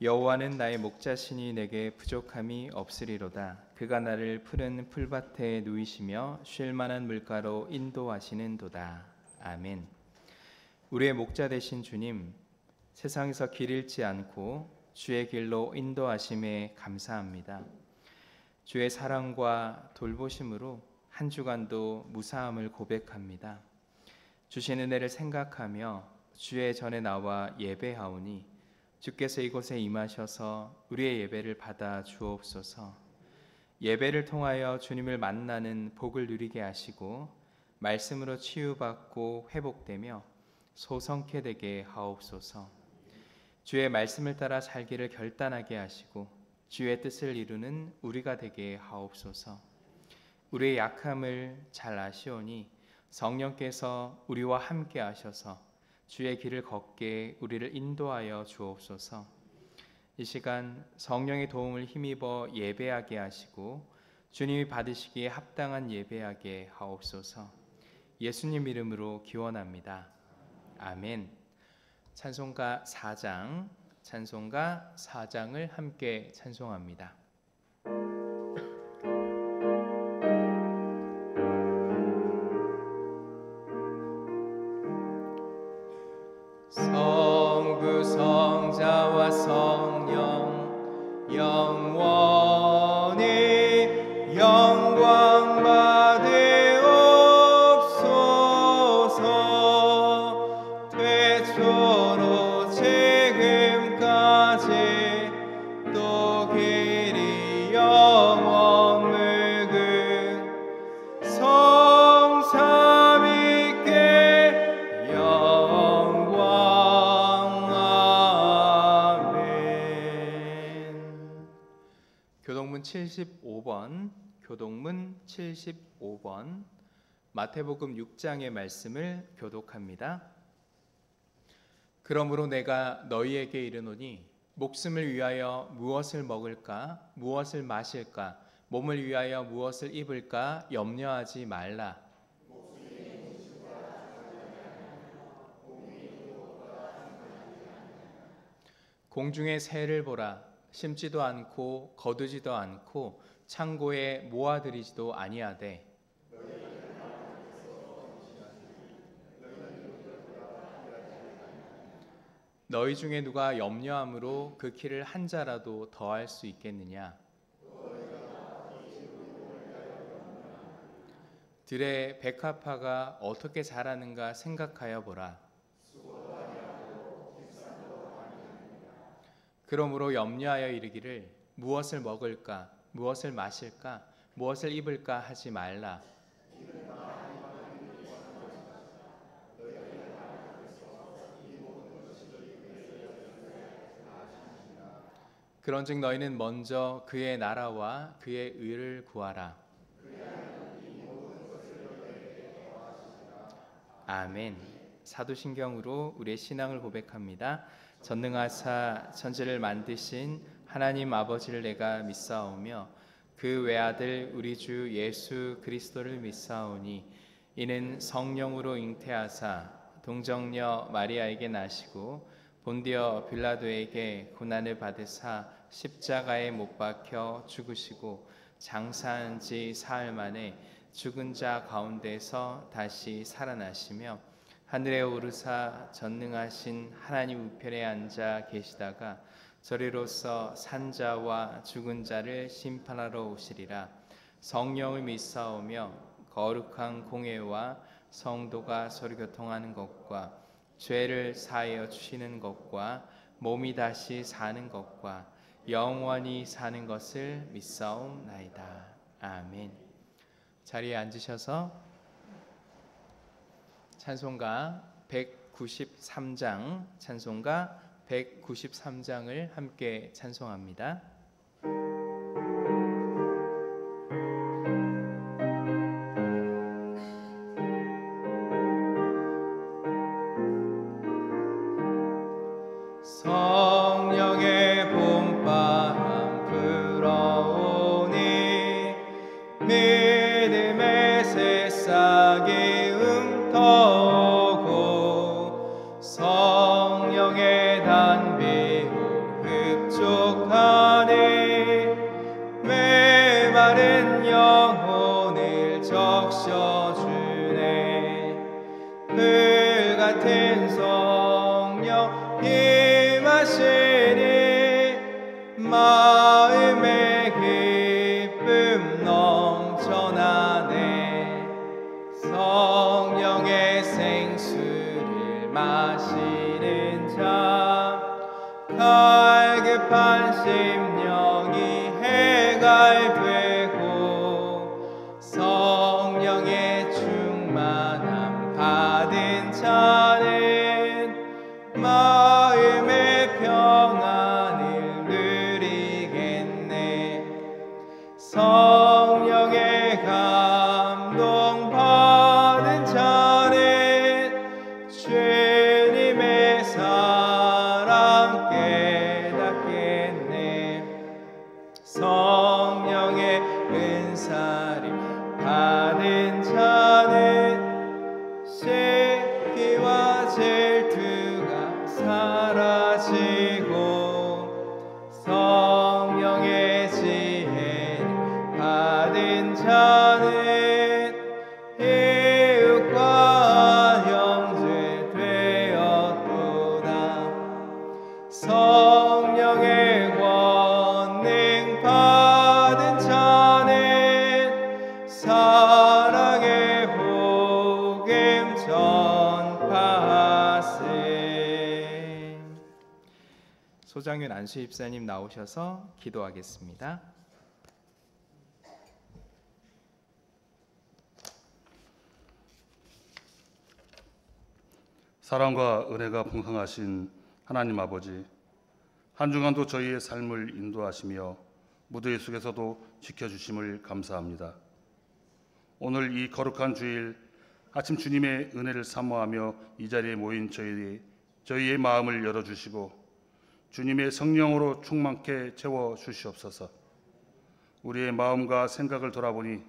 여호와는 나의 목자시니 내게 부족함이 없으리로다. 그가 나를 푸른 풀밭에 누이시며 쉴 만한 물가로 인도하시는도다. 아멘. 우리의 목자 되신 주님, 세상에서 길 잃지 않고 주의 길로 인도하심에 감사합니다. 주의 사랑과 돌보심으로 한 주간도 무사함을 고백합니다. 주신 은혜를 생각하며 주의 전에 나와 예배하오니 주께서 이곳에 임하셔서 우리의 예배를 받아 주옵소서. 예배를 통하여 주님을 만나는 복을 누리게 하시고 말씀으로 치유받고 회복되며 소성케 되게 하옵소서. 주의 말씀을 따라 살기를 결단하게 하시고 주의 뜻을 이루는 우리가 되게 하옵소서. 우리의 약함을 잘 아시오니 성령께서 우리와 함께 하셔서 주의 길을 걷게 우리를 인도하여 주옵소서. 이 시간 성령의 도움을 힘입어 예배하게 하시고 주님이 받으시기에 합당한 예배하게 하옵소서. 예수님 이름으로 기원합니다. 아멘. 찬송가 4장을 함께 찬송합니다. 성부 성자와 성령 영원히 영광 받으옵소서. 태초로 지금까지 또 길이 영원 묵은 성삼위께 영광. 아멘. 교동문 75번 마태복음 6장의 말씀을 교독합니다. 그러므로 내가 너희에게 이르노니 목숨을 위하여 무엇을 먹을까 무엇을 마실까 몸을 위하여 무엇을 입을까 염려하지 말라. 공중의 새를 보라. 심지도 않고 거두지도 않고 창고에 모아들이지도 아니하되 너희 중에 누가 염려함으로 그 키를 한 자라도 더할 수 있겠느냐? 들의 백합화가 어떻게 자라는가 생각하여 보라. 그러므로 염려하여 이르기를 무엇을 먹을까 무엇을 마실까 무엇을 입을까 하지 말라. 그런즉 너희는 먼저 그의 나라와 그의 의를 구하라. 아멘. 사도신경으로 우리의 신앙을 고백합니다. 전능하사 천지를 만드신 하나님 아버지를 내가 믿사오며 그 외아들 우리 주 예수 그리스도를 믿사오니 이는 성령으로 잉태하사 동정녀 마리아에게 나시고 본디어 빌라도에게 고난을 받으사 십자가에 못 박혀 죽으시고 장사한 지 사흘 만에 죽은 자 가운데서 다시 살아나시며 하늘에 오르사 전능하신 하나님 우편에 앉아 계시다가 저리로서 산자와 죽은 자를 심판하러 오시리라. 성령을 믿사오며 거룩한 공회와 성도가 서로 교통하는 것과 죄를 사하여 주시는 것과 몸이 다시 사는 것과 영원히 사는 것을 믿사옵나이다. 아멘. 자리에 앉으셔서 찬송가 193장을 함께 찬송합니다. 성령의 봄바람 불어오니 믿음의 새싹이 흩어오고 성령의 단비 갈급한 심령이 해갈되고 성령의 충만함 받은 자는 마음의 평안을 누리겠네. 성령의 감동 받은 자는 주님의 사랑 깨닫겠네. 성령의 은사를 받은 자는 시기와 질투가 사라지고 성령의 지혜를 받은 자는 이웃과 형제 되었도다. 성령의 권능 받은 자는 사랑의 복음 전파하세. 소장윤 안수 집사님 나오셔서 기도하겠습니다. 사랑과 은혜가 풍성하신 하나님 아버지, 한 주간도 저희의 삶을 인도하시며 무더위 속에서도 지켜주심을 감사합니다. 오늘 이 거룩한 주일 아침 주님의 은혜를 사모하며 이 자리에 모인 저희의 마음을 열어주시고 주님의 성령으로 충만케 채워주시옵소서. 우리의 마음과 생각을 돌아보니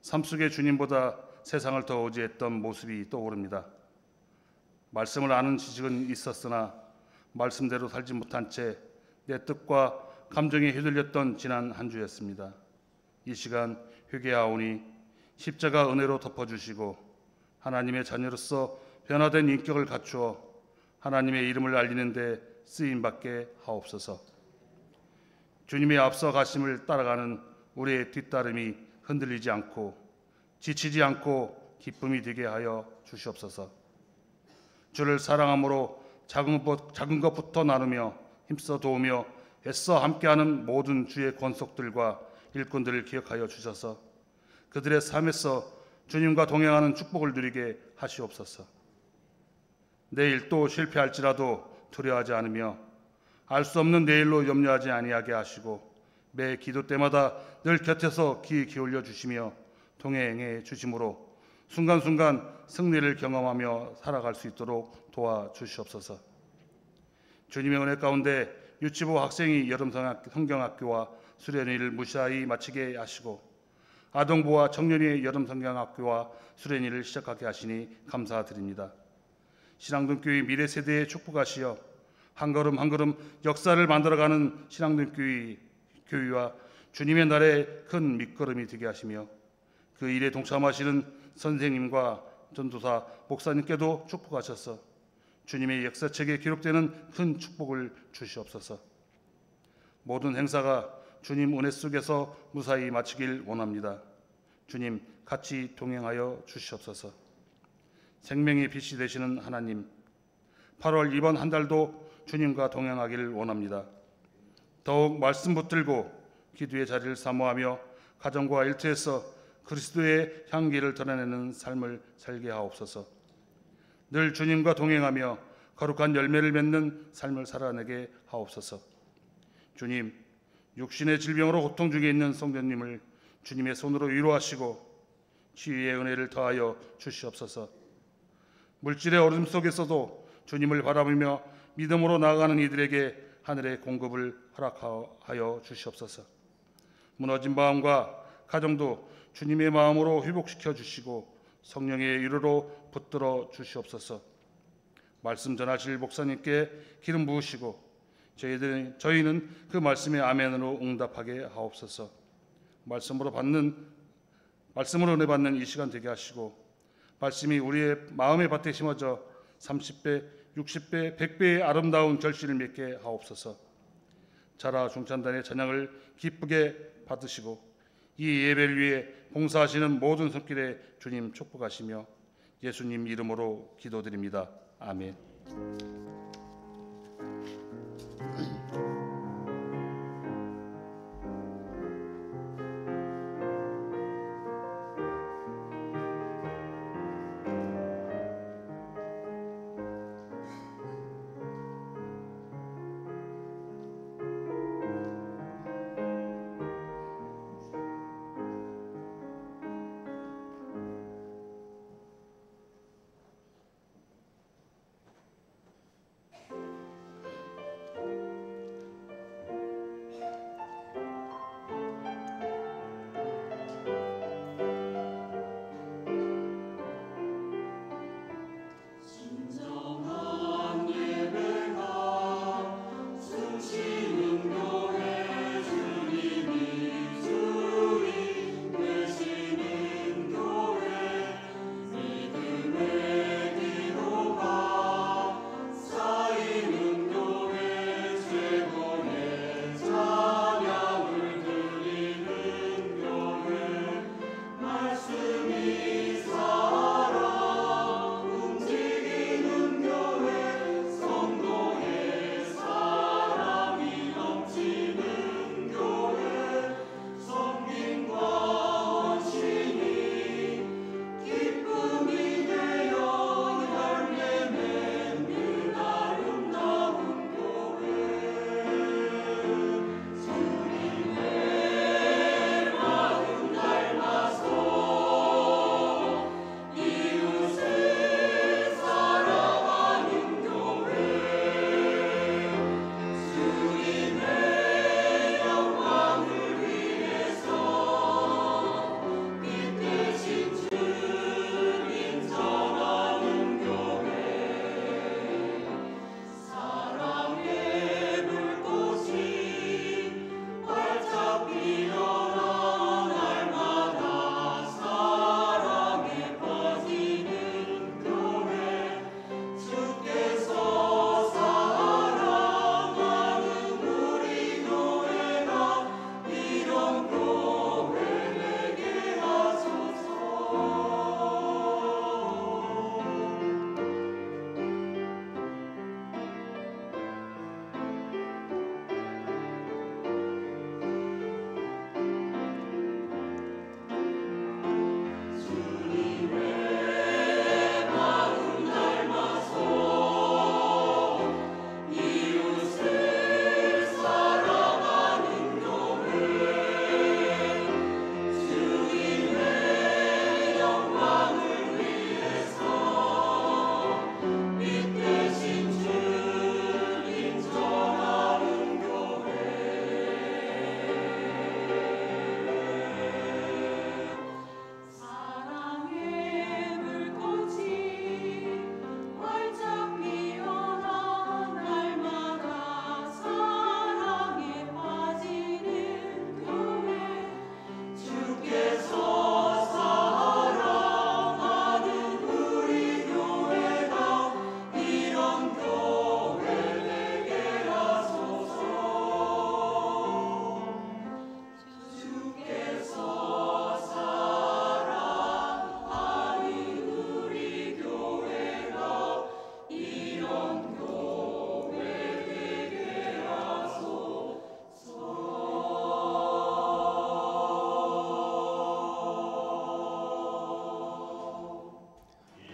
삶 속에 주님보다 세상을 더 의지했던 모습이 떠오릅니다. 말씀을 아는 지식은 있었으나 말씀대로 살지 못한 채 내 뜻과 감정에 휘둘렸던 지난 한 주였습니다. 이 시간 회개하오니 십자가 은혜로 덮어주시고 하나님의 자녀로서 변화된 인격을 갖추어 하나님의 이름을 알리는 데 쓰임받게 하옵소서. 주님의 앞서 가심을 따라가는 우리의 뒷따름이 흔들리지 않고 지치지 않고 기쁨이 되게 하여 주시옵소서. 주를 사랑함으로 작은 것부터 나누며 힘써 도우며 애써 함께하는 모든 주의 권속들과 일꾼들을 기억하여 주셔서 그들의 삶에서 주님과 동행하는 축복을 누리게 하시옵소서. 내일 또 실패할지라도 두려워하지 않으며 알 수 없는 내일로 염려하지 아니하게 하시고 매 기도 때마다 늘 곁에서 귀 기울여 주시며 동행해 주심으로 순간순간 승리를 경험하며 살아갈 수 있도록 도와주시옵소서. 주님의 은혜 가운데 유치부 학생이 여름 성경학교와 수련회를 무사히 마치게 하시고 아동부와 청년의 여름 성경학교와 수련회를 시작하게 하시니 감사드립니다. 신앙동교회 미래 세대에 축복하시어 한 걸음 한 걸음 역사를 만들어가는 신앙동교회와 주님의 날에 큰 밑거름이 되게 하시며 그 일에 동참하시는 선생님과 전도사, 목사님께도 축복하셔서 주님의 역사책에 기록되는 큰 축복을 주시옵소서. 모든 행사가 주님 은혜 속에서 무사히 마치길 원합니다. 주님 같이 동행하여 주시옵소서. 생명의 빛이 되시는 하나님, 8월 이번 한 달도 주님과 동행하길 원합니다. 더욱 말씀 붙들고 기도의 자리를 사모하며 가정과 일터에서 그리스도의 향기를 드러내는 삶을 살게 하옵소서. 늘 주님과 동행하며 거룩한 열매를 맺는 삶을 살아내게 하옵소서. 주님, 육신의 질병으로 고통 중에 있는 성도님을 주님의 손으로 위로하시고 치유의 은혜를 더하여 주시옵소서. 물질의 어둠 속에서도 주님을 바라보며 믿음으로 나아가는 이들에게 하늘의 공급을 허락하여 주시옵소서. 무너진 마음과 가정도 주님의 마음으로 회복시켜 주시고 성령의 위로로 붙들어 주시옵소서. 말씀 전하실 목사님께 기름 부으시고 저희는 그 말씀에 아멘으로 응답하게 하옵소서. 말씀으로 은혜 받는 이 시간 되게 하시고 말씀이 우리의 마음의 밭에 심어져 30배, 60배, 100배의 아름다운 결실을 맺게 하옵소서. 자라 중찬단의 찬양을 기쁘게 받으시고 이 예배를 위해 봉사하시는 모든 손길에 주님 축복하시며 예수님 이름으로 기도드립니다. 아멘.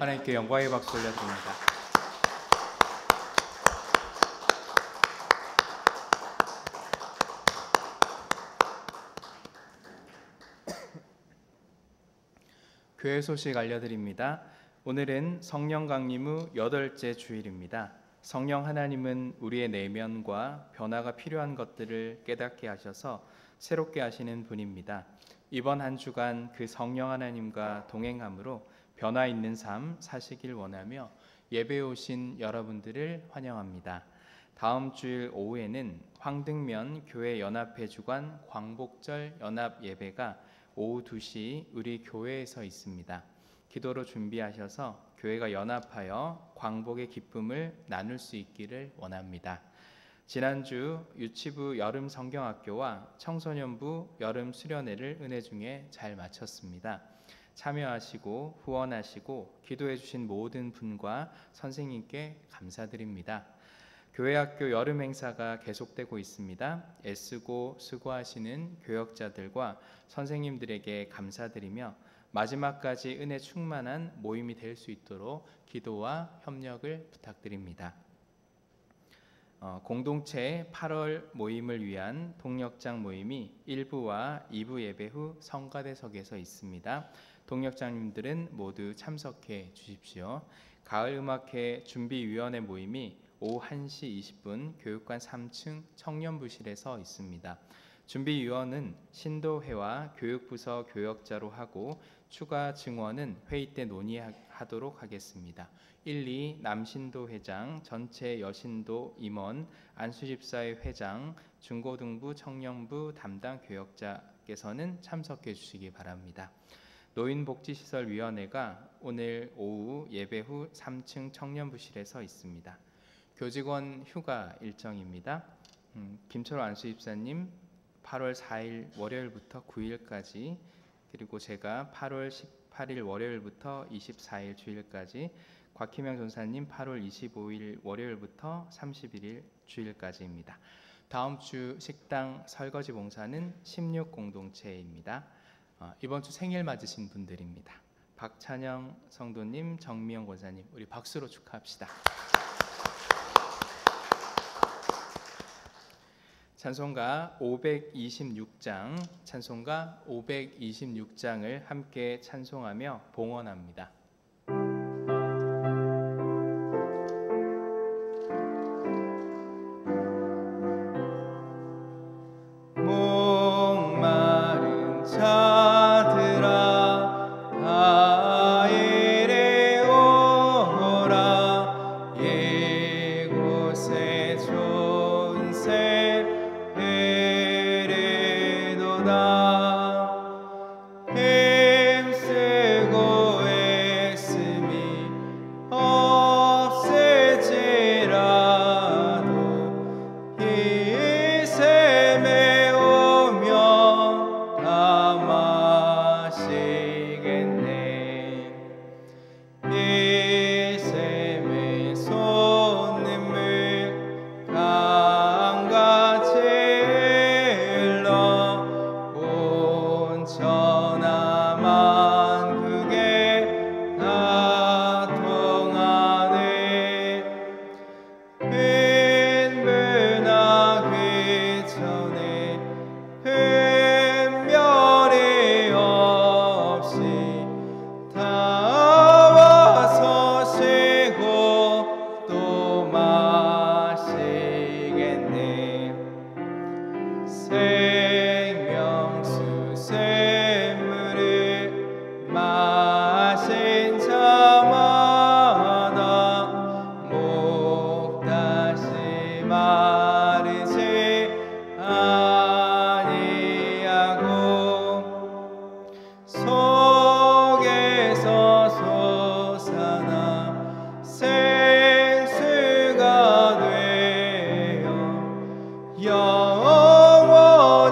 하나님께 영광의 박수 올려드립니다. 교회 소식 알려드립니다. 오늘은 성령 강림 후 8째 주일입니다. 성령 하나님은 우리의 내면과 변화가 필요한 것들을 깨닫게 하셔서 새롭게 하시는 분입니다. 이번 한 주간 그 성령 하나님과 동행함으로 변화 있는 삶 사시길 원하며 예배에 오신 여러분들을 환영합니다. 다음 주일 오후에는 황등면 교회 연합회 주관 광복절 연합 예배가 오후 2시 우리 교회에서 있습니다. 기도로 준비하셔서 교회가 연합하여 광복의 기쁨을 나눌 수 있기를 원합니다. 지난주 유치부 여름 성경학교와 청소년부 여름 수련회를 은혜 중에 잘 마쳤습니다. 참여하시고 후원하시고 기도해 주신 모든 분과 선생님께 감사드립니다. 교회학교 여름 행사가 계속되고 있습니다. 애쓰고 수고하시는 교역자들과 선생님들에게 감사드리며 마지막까지 은혜 충만한 모임이 될 수 있도록 기도와 협력을 부탁드립니다. 공동체 8월 모임을 위한 동력장 모임이 1부와 2부 예배 후 성가대석에서 있습니다. 동력장님들은 모두 참석해 주십시오. 가을음악회 준비위원회 모임이 오후 1시 20분 교육관 3층 청년부실에서 있습니다. 준비위원은 신도회와 교육부서 교역자로 하고 추가 증원은 회의 때 논의하도록 하겠습니다. 1, 2 남신도 회장, 전체 여신도 임원, 안수집사회 회장, 중고등부 청년부 담당 교역자께서는 참석해 주시기 바랍니다. 노인복지시설위원회가 오늘 오후 예배 후 3층 청년부실에서 있습니다. 교직원 휴가 일정입니다. 김철호 안수집사님 8월 4일 월요일부터 9일까지, 그리고 제가 8월 18일 월요일부터 24일 주일까지, 곽희명 전사님 8월 25일 월요일부터 31일 주일까지입니다. 다음 주 식당 설거지 봉사는 16공동체입니다. 이번 주 생일 맞으신 분들입니다. 박찬영 성도님, 정미영 권사님, 우리 박수로 축하합시다. 찬송가 526장, 찬송가 526장을 함께 찬송하며 봉헌합니다. 목마른 자들아 다 이리 오라. 이곳에 좋은 새 힘쓰고 애씀이 없을지라도 이 샘에 오면 다 마시겠네. 이 샘의 솟는물 강같이 흘러 온 천하만국에 다 통하네. 빈부나 귀천에 흠결이 없이 다 와서 쉬고 또 마시겠네. 생명수 샘물을 마신 자마다 목 다시 마르지 아니하고 속에서 솟아나 생수가 되어 영원히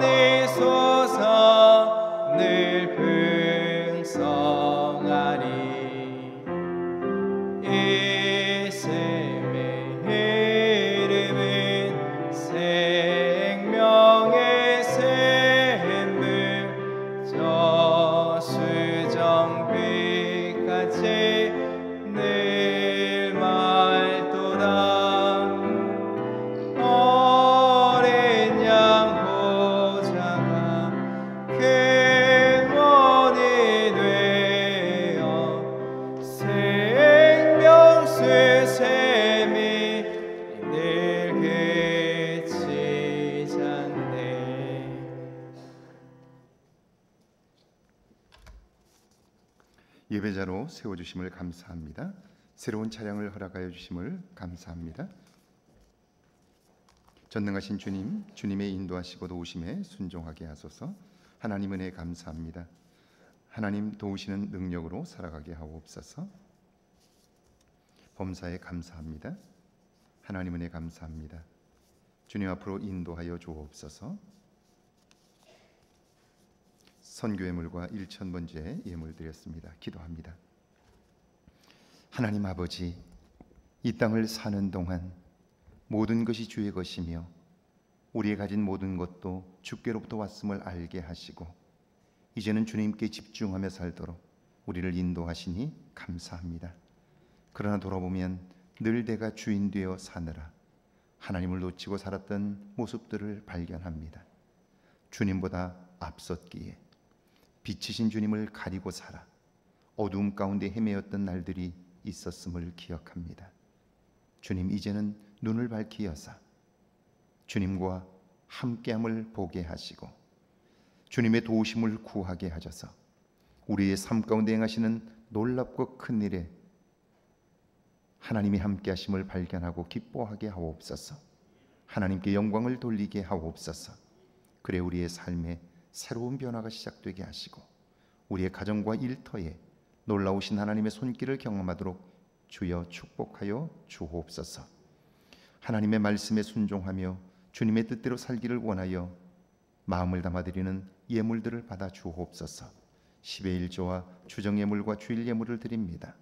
예배자로 세워주심을 감사합니다. 새로운 차량을 허락하여 주심을 감사합니다. 전능하신 주님, 주님의 인도하시고 도우심에 순종하게 하소서. 하나님 은혜 감사합니다. 하나님 도우시는 능력으로 살아가게 하옵소서. 범사에 감사합니다. 하나님 은혜 감사합니다. 주님 앞으로 인도하여 주옵소서. 선교 예물과 1,000번째 예물 드렸습니다. 기도합니다. 하나님 아버지, 이 땅을 사는 동안 모든 것이 주의 것이며 우리의 가진 모든 것도 주께로부터 왔음을 알게 하시고 이제는 주님께 집중하며 살도록 우리를 인도하시니 감사합니다. 그러나 돌아보면 늘 내가 주인 되어 사느라 하나님을 놓치고 살았던 모습들을 발견합니다. 주님보다 앞섰기에 빛이신 주님을 가리고 살아 어두움 가운데 헤매었던 날들이 있었음을 기억합니다. 주님, 이제는 눈을 밝히 여사 주님과 함께함을 보게 하시고 주님의 도우심을 구하게 하셔서 우리의 삶 가운데 행하시는 놀랍고 큰 일에 하나님이 함께 하심을 발견하고 기뻐하게 하옵소서. 하나님께 영광을 돌리게 하옵소서. 그래 우리의 삶에 새로운 변화가 시작되게 하시고 우리의 가정과 일터에 놀라우신 하나님의 손길을 경험하도록 주여 축복하여 주옵소서. 하나님의 말씀에 순종하며 주님의 뜻대로 살기를 원하여 마음을 담아드리는 예물들을 받아 주옵소서. 10의 1조와 주정 예물과 주일 예물을 드립니다.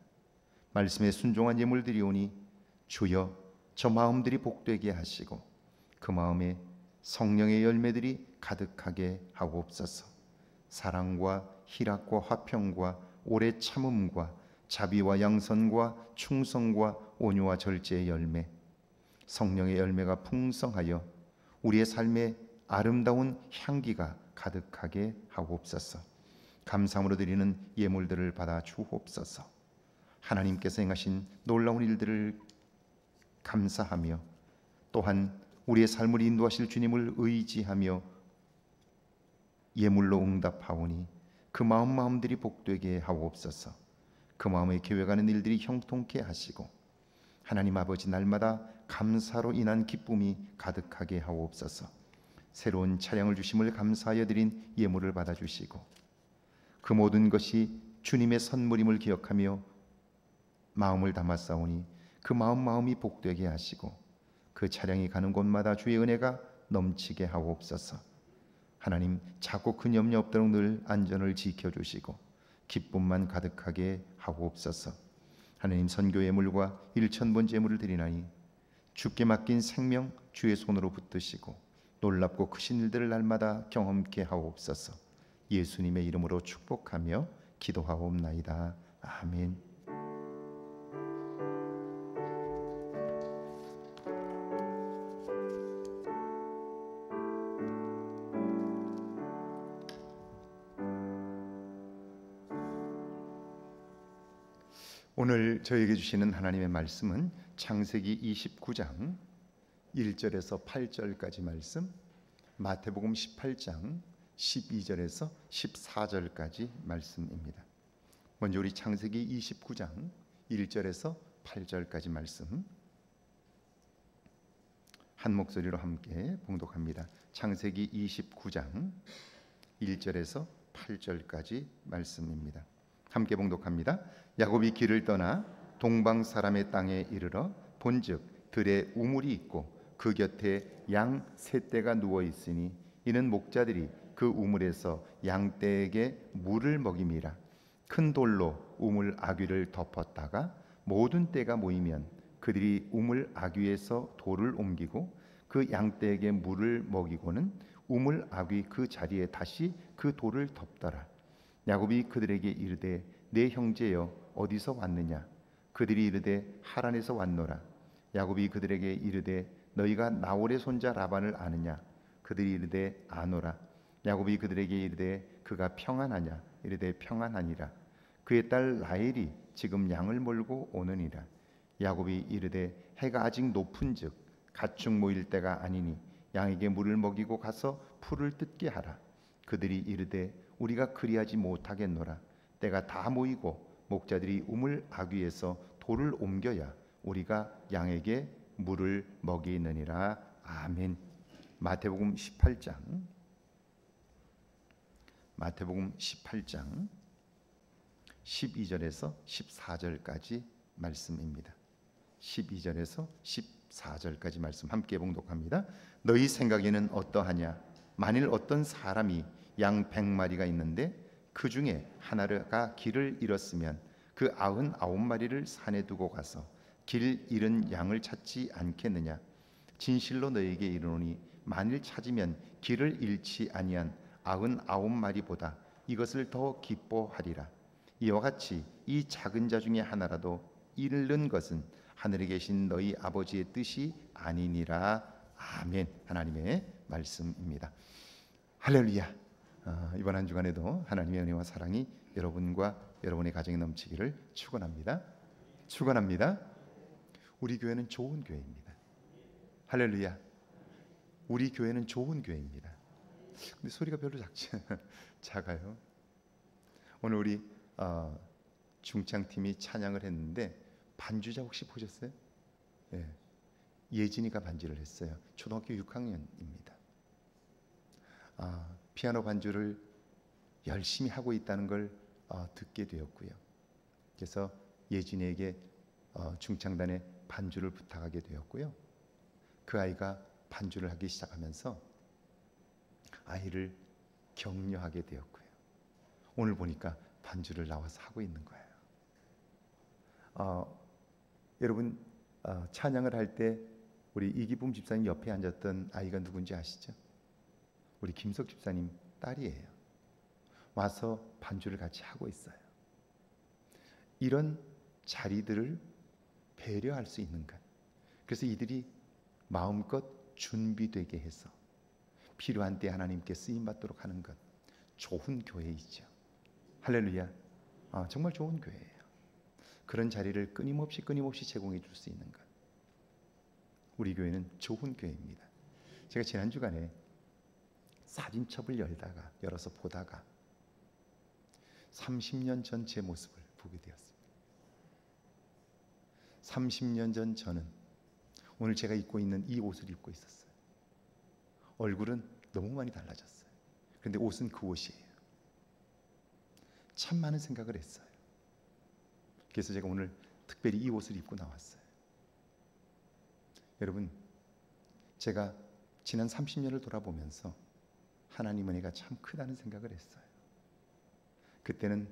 말씀에 순종한 예물 드리오니 주여 저 마음들이 복되게 하시고 그 마음에 성령의 열매들이 가득하게 하옵소서. 사랑과 희락과 화평과 오래 참음과 자비와 양선과 충성과 온유와 절제의 열매, 성령의 열매가 풍성하여 우리의 삶에 아름다운 향기가 가득하게 하옵소서. 감사함으로 드리는 예물들을 받아 주옵소서. 하나님께서 행하신 놀라운 일들을 감사하며 또한 우리의 삶을 인도하실 주님을 의지하며 예물로 응답하오니 그 마음들이 복되게 하옵소서. 그 마음에 계획하는 일들이 형통케 하시고 하나님 아버지, 날마다 감사로 인한 기쁨이 가득하게 하옵소서. 새로운 차량을 주심을 감사하여 드린 예물을 받아주시고 그 모든 것이 주님의 선물임을 기억하며 마음을 담았사오니 그 마음이 복되게 하시고 그 차량이 가는 곳마다 주의 은혜가 넘치게 하옵소서. 하나님, 작고 큰 염려 없도록 늘 안전을 지켜주시고 기쁨만 가득하게 하옵소서. 하나님, 선교 예물과 1,000번째 예물을 드리나니 주께 맡긴 생명 주의 손으로 붙드시고 놀랍고 크신 일들을 날마다 경험케 하옵소서. 예수님의 이름으로 축복하며 기도하옵나이다. 아멘. 오늘 저에게 주시는 하나님의 말씀은 창세기 29장 1절에서 8절까지 말씀, 마태복음 18장 12절에서 14절까지 말씀입니다. 먼저 우리 창세기 29장 1절에서 8절까지 말씀 한 목소리로 함께 봉독합니다. 창세기 29장 1절에서 8절까지 말씀입니다. 함께 봉독합니다. 야곱이 길을 떠나 동방 사람의 땅에 이르러 본즉 들에 우물이 있고 그 곁에 양 세 떼가 누워 있으니 이는 목자들이 그 우물에서 양 떼에게 물을 먹임이라. 큰 돌로 우물 아귀를 덮었다가 모든 떼가 모이면 그들이 우물 아귀에서 돌을 옮기고 그 양 떼에게 물을 먹이고는 우물 아귀 그 자리에 다시 그 돌을 덮더라. 야곱이 그들에게 이르되 내 형제여 어디서 왔느냐? 그들이 이르되 하란에서 왔노라. 야곱이 그들에게 이르되 너희가 나홀의 손자 라반을 아느냐? 그들이 이르되 아노라. 야곱이 그들에게 이르되 그가 평안하냐? 이르되 평안하니라. 그의 딸 라헬이 지금 양을 몰고 오느니라. 야곱이 이르되 해가 아직 높은즉 가축 모일 때가 아니니 양에게 물을 먹이고 가서 풀을 뜯게 하라. 그들이 이르되 우리가 그리하지 못하겠노라. 때가 다 모이고 목자들이 우물 아귀에서 돌을 옮겨야 우리가 양에게 물을 먹이느니라. 아멘. 마태복음 18장 12절에서 14절까지 말씀입니다. 12절에서 14절까지 말씀 함께 봉독합니다. 너희 생각에는 어떠하냐? 만일 어떤 사람이 양 100마리가 있는데 그 중에 하나가 길을 잃었으면 그 99마리를 산에 두고 가서 길 잃은 양을 찾지 않겠느냐? 진실로 너희에게 이르노니 만일 찾으면 길을 잃지 아니한 99마리보다 이것을 더 기뻐하리라. 이와 같이 이 작은 자 중에 하나라도 잃는 것은 하늘에 계신 너희 아버지의 뜻이 아니니라. 아멘. 하나님의 말씀입니다. 할렐루야. 이번 한 주간에도 하나님의 은혜와 사랑이 여러분과 여러분의 가정에 넘치기를 축원합니다. 축원합니다. 우리 교회는 좋은 교회입니다. 할렐루야. 우리 교회는 좋은 교회입니다. 근데 소리가 별로 작아요. 오늘 우리 중창팀이 찬양을 했는데 반주자 혹시 보셨어요? 예. 예진이가 반주를 했어요. 초등학교 6학년입니다. 피아노 반주를 열심히 하고 있다는 걸 듣게 되었고요. 그래서 예진이에게 중창단의 반주를 부탁하게 되었고요. 그 아이가 반주를 하기 시작하면서 아이를 격려하게 되었고요. 오늘 보니까 반주를 나와서 하고 있는 거예요. 여러분 찬양을 할 때 우리 이기쁨 집사님 옆에 앉았던 아이가 누군지 아시죠? 우리 김석 집사님 딸이에요. 와서 반주를 같이 하고 있어요. 이런 자리들을 배려할 수 있는 것. 그래서 이들이 마음껏 준비되게 해서 필요한 때 하나님께 쓰임 받도록 하는 것. 좋은 교회이죠. 할렐루야. 정말 좋은 교회예요. 그런 자리를 끊임없이 제공해 줄 수 있는 것. 우리 교회는 좋은 교회입니다. 제가 지난 주간에 사진첩을 열어서 보다가 30년 전 제 모습을 보게 되었습니다. 30년 전 저는 오늘 제가 입고 있는 이 옷을 입고 있었어요. 얼굴은 너무 많이 달라졌어요. 그런데 옷은 그 옷이에요. 참 많은 생각을 했어요. 그래서 제가 오늘 특별히 이 옷을 입고 나왔어요. 여러분, 제가 지난 30년을 돌아보면서 하나님 은혜가 참 크다는 생각을 했어요. 그때는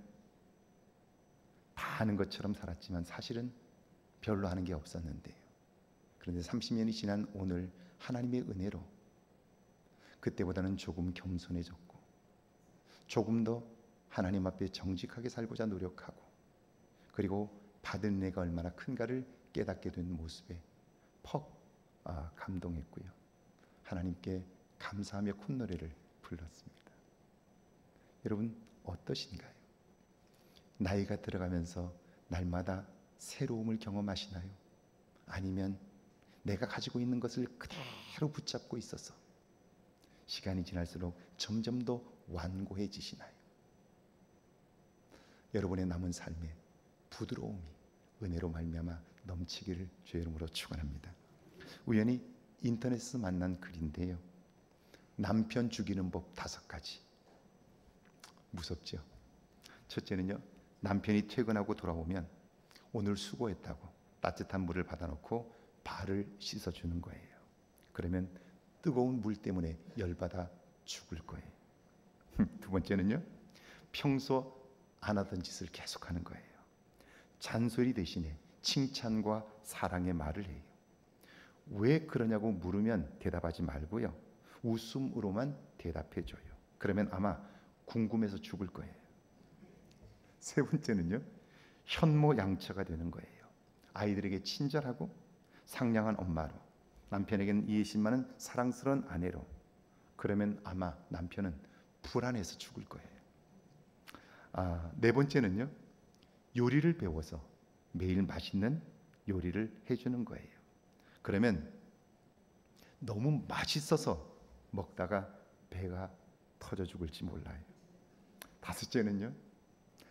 다 아는 것처럼 살았지만 사실은 별로 아는 게 없었는데요. 그런데 30년이 지난 오늘 하나님의 은혜로 그때보다는 조금 겸손해졌고 조금 더 하나님 앞에 정직하게 살고자 노력하고 그리고 받은 은혜가 얼마나 큰가를 깨닫게 된 모습에 퍽 감동했고요. 하나님께 감사하며 콧노래를 불렀습니다. 여러분 어떠신가요? 나이가 들어가면서 날마다 새로움을 경험하시나요? 아니면 내가 가지고 있는 것을 그대로 붙잡고 있어서 시간이 지날수록 점점 더 완고해지시나요? 여러분의 남은 삶에 부드러움이 은혜로 말미암아 넘치기를 주의 이름으로 축원합니다. 우연히 인터넷에서 만난 글인데요. 남편 죽이는 법 5가지. 무섭죠? 첫째는요. 남편이 퇴근하고 돌아오면 오늘 수고했다고 따뜻한 물을 받아놓고 발을 씻어주는 거예요. 그러면 뜨거운 물 때문에 열받아 죽을 거예요. 두 번째는요. 평소 안 하던 짓을 계속하는 거예요. 잔소리 대신에 칭찬과 사랑의 말을 해요. 왜 그러냐고 물으면 대답하지 말고요. 웃음으로만 대답해줘요. 그러면 아마 궁금해서 죽을 거예요. 세 번째는요. 현모양처가 되는 거예요. 아이들에게 친절하고 상냥한 엄마로, 남편에게는 이해심 많은 사랑스러운 아내로. 그러면 아마 남편은 불안해서 죽을 거예요. 네 번째는요. 요리를 배워서 매일 맛있는 요리를 해주는 거예요. 그러면 너무 맛있어서 먹다가 배가 터져 죽을지 몰라요. 5째는요.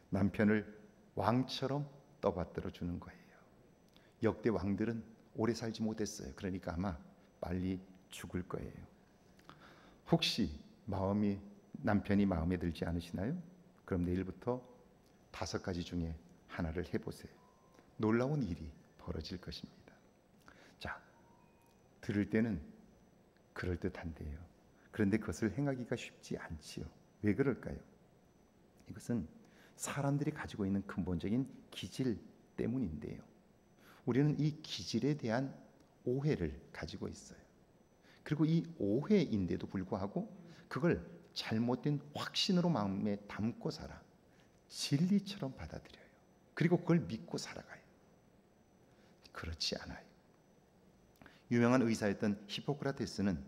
남편을 왕처럼 떠받들어 주는 거예요. 역대 왕들은 오래 살지 못했어요. 그러니까 아마 빨리 죽을 거예요. 혹시 남편이 마음에 들지 않으시나요? 그럼 내일부터 5가지 중에 하나를 해보세요. 놀라운 일이 벌어질 것입니다. 자, 들을 때는 그럴듯한데요. 그런데 그것을 행하기가 쉽지 않지요. 왜 그럴까요? 이것은 사람들이 가지고 있는 근본적인 기질 때문인데요. 우리는 이 기질에 대한 오해를 가지고 있어요. 그리고 이 오해인데도 불구하고 그걸 잘못된 확신으로 마음에 담고 살아 진리처럼 받아들여요. 그리고 그걸 믿고 살아가요. 그렇지 않아요. 유명한 의사였던 히포크라테스는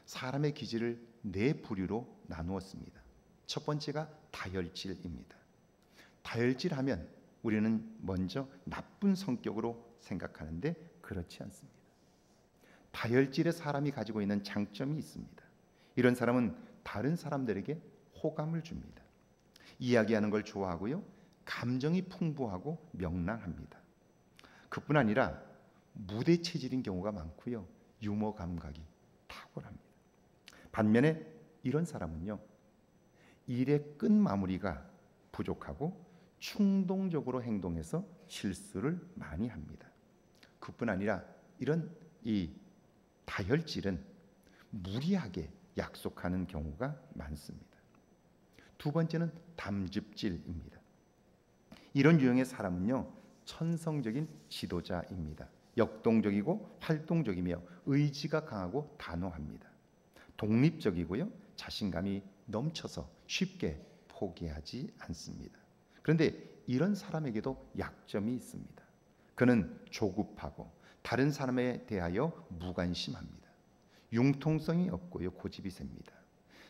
사람의 기질을 4부류로 나누었습니다. 첫 번째가 다혈질입니다. 다혈질하면 우리는 먼저 나쁜 성격으로 생각하는데 그렇지 않습니다. 다혈질의 사람이 가지고 있는 장점이 있습니다. 이런 사람은 다른 사람들에게 호감을 줍니다. 이야기하는 걸 좋아하고요. 감정이 풍부하고 명랑합니다. 그뿐 아니라 무대 체질인 경우가 많고요. 유머 감각이 탁월합니다. 반면에 이런 사람은요. 일의 끝 마무리가 부족하고 충동적으로 행동해서 실수를 많이 합니다. 그뿐 아니라 이런 이 다혈질은 무리하게 약속하는 경우가 많습니다. 두 번째는 담즙질입니다. 이런 유형의 사람은요. 천성적인 지도자입니다. 역동적이고 활동적이며 의지가 강하고 단호합니다. 독립적이고요. 자신감이 넘쳐서 쉽게 포기하지 않습니다. 그런데 이런 사람에게도 약점이 있습니다. 그는 조급하고 다른 사람에 대하여 무관심합니다. 융통성이 없고요. 고집이 셉니다.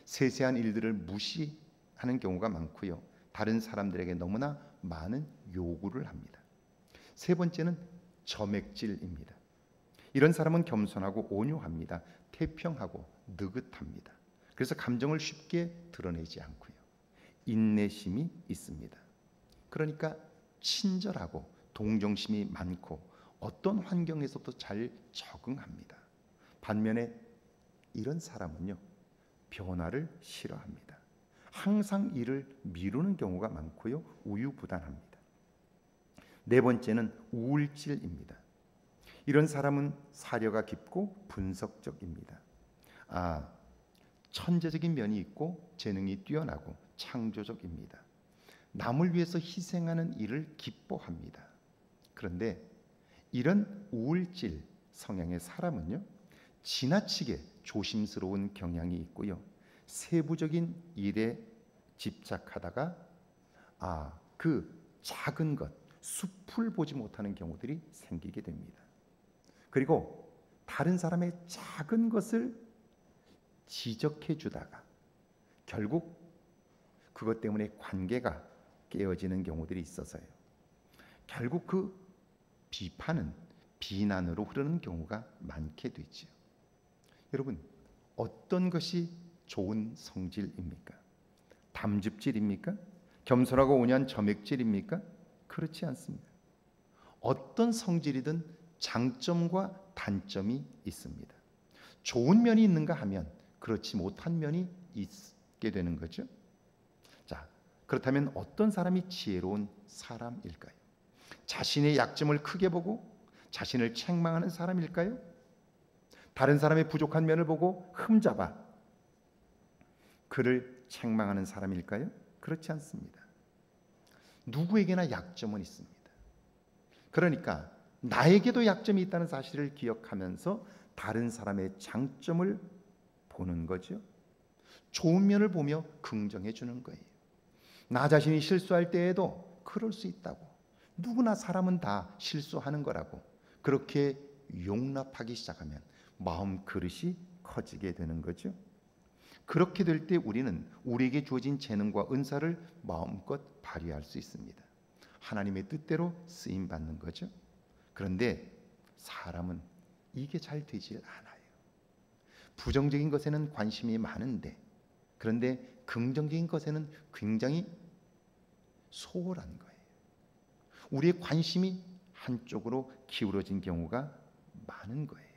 세세한 일들을 무시하는 경우가 많고요. 다른 사람들에게 너무나 많은 요구를 합니다. 세 번째는 점액질입니다. 이런 사람은 겸손하고 온유합니다. 태평하고 느긋합니다. 그래서 감정을 쉽게 드러내지 않고요. 인내심이 있습니다. 그러니까 친절하고 동정심이 많고 어떤 환경에서도 잘 적응합니다. 반면에 이런 사람은요. 변화를 싫어합니다. 항상 일을 미루는 경우가 많고요. 우유부단합니다. 네 번째는 우울질입니다. 이런 사람은 사려가 깊고 분석적입니다. 천재적인 면이 있고 재능이 뛰어나고 창조적입니다. 남을 위해서 희생하는 일을 기뻐합니다. 그런데 이런 우울질 성향의 사람은요. 지나치게 조심스러운 경향이 있고요. 세부적인 일에 집착하다가 그 작은 것, 숲을 보지 못하는 경우들이 생기게 됩니다. 그리고 다른 사람의 작은 것을 지적해 주다가 결국 그것 때문에 관계가 깨어지는 경우들이 있어서요. 결국 그 비판은 비난으로 흐르는 경우가 많게 되죠. 여러분, 어떤 것이 좋은 성질입니까? 담즙질입니까? 겸손하고 온유한 점액질입니까? 그렇지 않습니다. 어떤 성질이든 장점과 단점이 있습니다. 좋은 면이 있는가 하면 그렇지 못한 면이 있게 되는 거죠. 자, 그렇다면 어떤 사람이 지혜로운 사람일까요? 자신의 약점을 크게 보고 자신을 책망하는 사람일까요? 다른 사람의 부족한 면을 보고 흠잡아 그를 책망하는 사람일까요? 그렇지 않습니다. 누구에게나 약점은 있습니다. 그러니까 나에게도 약점이 있다는 사실을 기억하면서 다른 사람의 장점을 보는 거죠. 좋은 면을 보며 긍정해 주는 거예요. 나 자신이 실수할 때에도 그럴 수 있다고. 누구나 사람은 다 실수하는 거라고. 그렇게 용납하기 시작하면 마음 그릇이 커지게 되는 거죠. 그렇게 될 때 우리는 우리에게 주어진 재능과 은사를 마음껏 발휘할 수 있습니다. 하나님의 뜻대로 쓰임 받는 거죠. 그런데 사람은 이게 잘 되질 않아요. 부정적인 것에는 관심이 많은데, 그런데 긍정적인 것에는 굉장히 소홀한 거예요. 우리의 관심이 한쪽으로 기울어진 경우가 많은 거예요.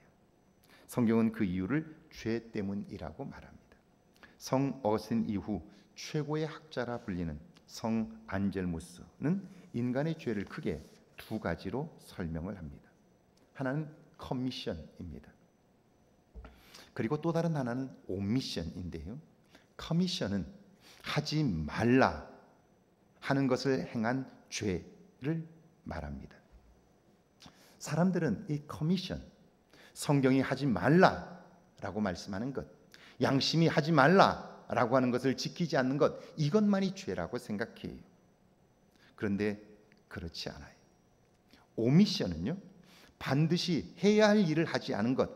성경은 그 이유를 죄 때문이라고 말합니다. 성 어거스틴 이후 최고의 학자라 불리는 성 안젤무스는 인간의 죄를 크게 두 가지로 설명을 합니다. 하나는 커미션입니다. 그리고 또 다른 하나는 오미션인데요. 커미션은 하지 말라 하는 것을 행한 죄를 말합니다. 사람들은 이 커미션, 성경이 하지 말라라고 말씀하는 것, 양심이 하지 말라라고 하는 것을 지키지 않는 것, 이것만이 죄라고 생각해요. 그런데 그렇지 않아요. 오미션은요, 반드시 해야 할 일을 하지 않은 것,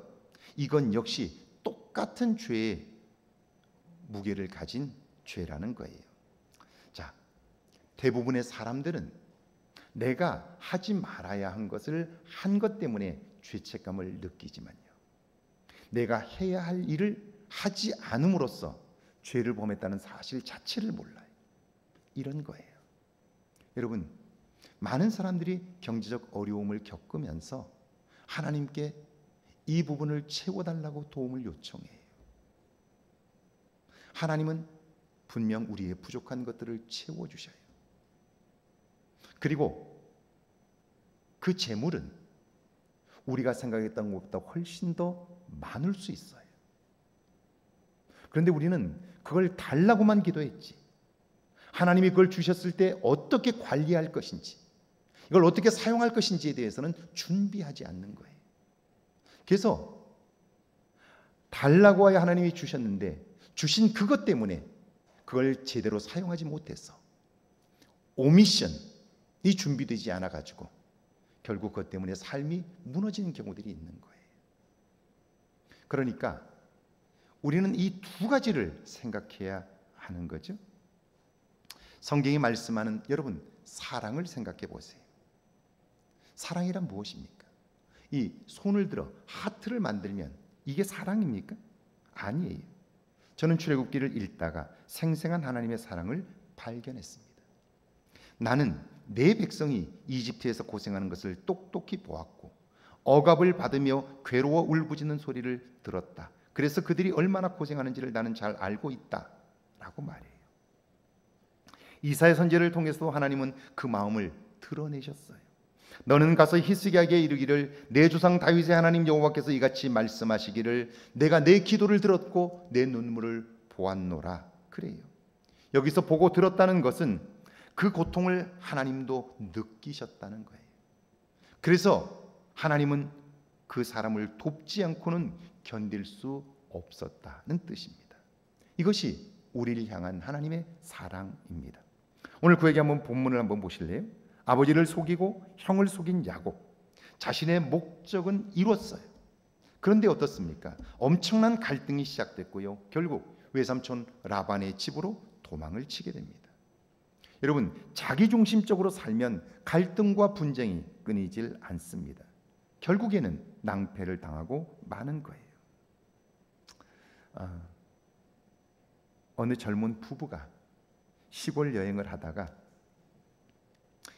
이건 역시 똑같은 죄의 무게를 가진 죄라는 거예요. 자, 대부분의 사람들은 내가 하지 말아야 한 것을 한 것 때문에 죄책감을 느끼지만요, 내가 해야 할 일을 하지 않음으로써 죄를 범했다는 사실 자체를 몰라요. 이런 거예요. 여러분, 많은 사람들이 경제적 어려움을 겪으면서 하나님께 이 부분을 채워달라고 도움을 요청해요. 하나님은 분명 우리의 부족한 것들을 채워주셔요. 그리고 그 재물은 우리가 생각했던 것보다 훨씬 더 많을 수 있어요. 그런데 우리는 그걸 달라고만 기도했지, 하나님이 그걸 주셨을 때 어떻게 관리할 것인지, 이걸 어떻게 사용할 것인지에 대해서는 준비하지 않는 거예요. 그래서 달라고 하여 하나님이 주셨는데 주신 그것 때문에 그걸 제대로 사용하지 못해서 오미션이 준비되지 않아 가지고 결국 그것 때문에 삶이 무너지는 경우들이 있는 거예요. 그러니까 우리는 이 두 가지를 생각해야 하는 거죠. 성경이 말씀하는, 여러분, 사랑을 생각해 보세요. 사랑이란 무엇입니까? 이 손을 들어 하트를 만들면 이게 사랑입니까? 아니에요. 저는 출애굽기를 읽다가 생생한 하나님의 사랑을 발견했습니다. 나는 내 백성이 이집트에서 고생하는 것을 똑똑히 보았고 억압을 받으며 괴로워 울부짖는 소리를 들었다. 그래서 그들이 얼마나 고생하는지를 나는 잘 알고 있다 라고 말해요. 이사야 선지자를 통해서도 하나님은 그 마음을 드러내셨어요. 너는 가서 히스기야에게 이르기를 내 조상 다윗의 하나님 여호와께서 이같이 말씀하시기를 내가 내 기도를 들었고 내 눈물을 보았노라. 그래요. 여기서 보고 들었다는 것은 그 고통을 하나님도 느끼셨다는 거예요. 그래서 하나님은 그 사람을 돕지 않고는 견딜 수 없었다는 뜻입니다. 이것이 우리를 향한 하나님의 사랑입니다. 오늘 그에게 한번 본문을 한번 보실래요? 아버지를 속이고 형을 속인 야곱, 자신의 목적은 이뤘어요. 그런데 어떻습니까? 엄청난 갈등이 시작됐고요, 결국 외삼촌 라반의 집으로 도망을 치게 됩니다. 여러분, 자기중심적으로 살면 갈등과 분쟁이 끊이질 않습니다. 결국에는 낭패를 당하고 마는 거예요. 어느 젊은 부부가 시골 여행을 하다가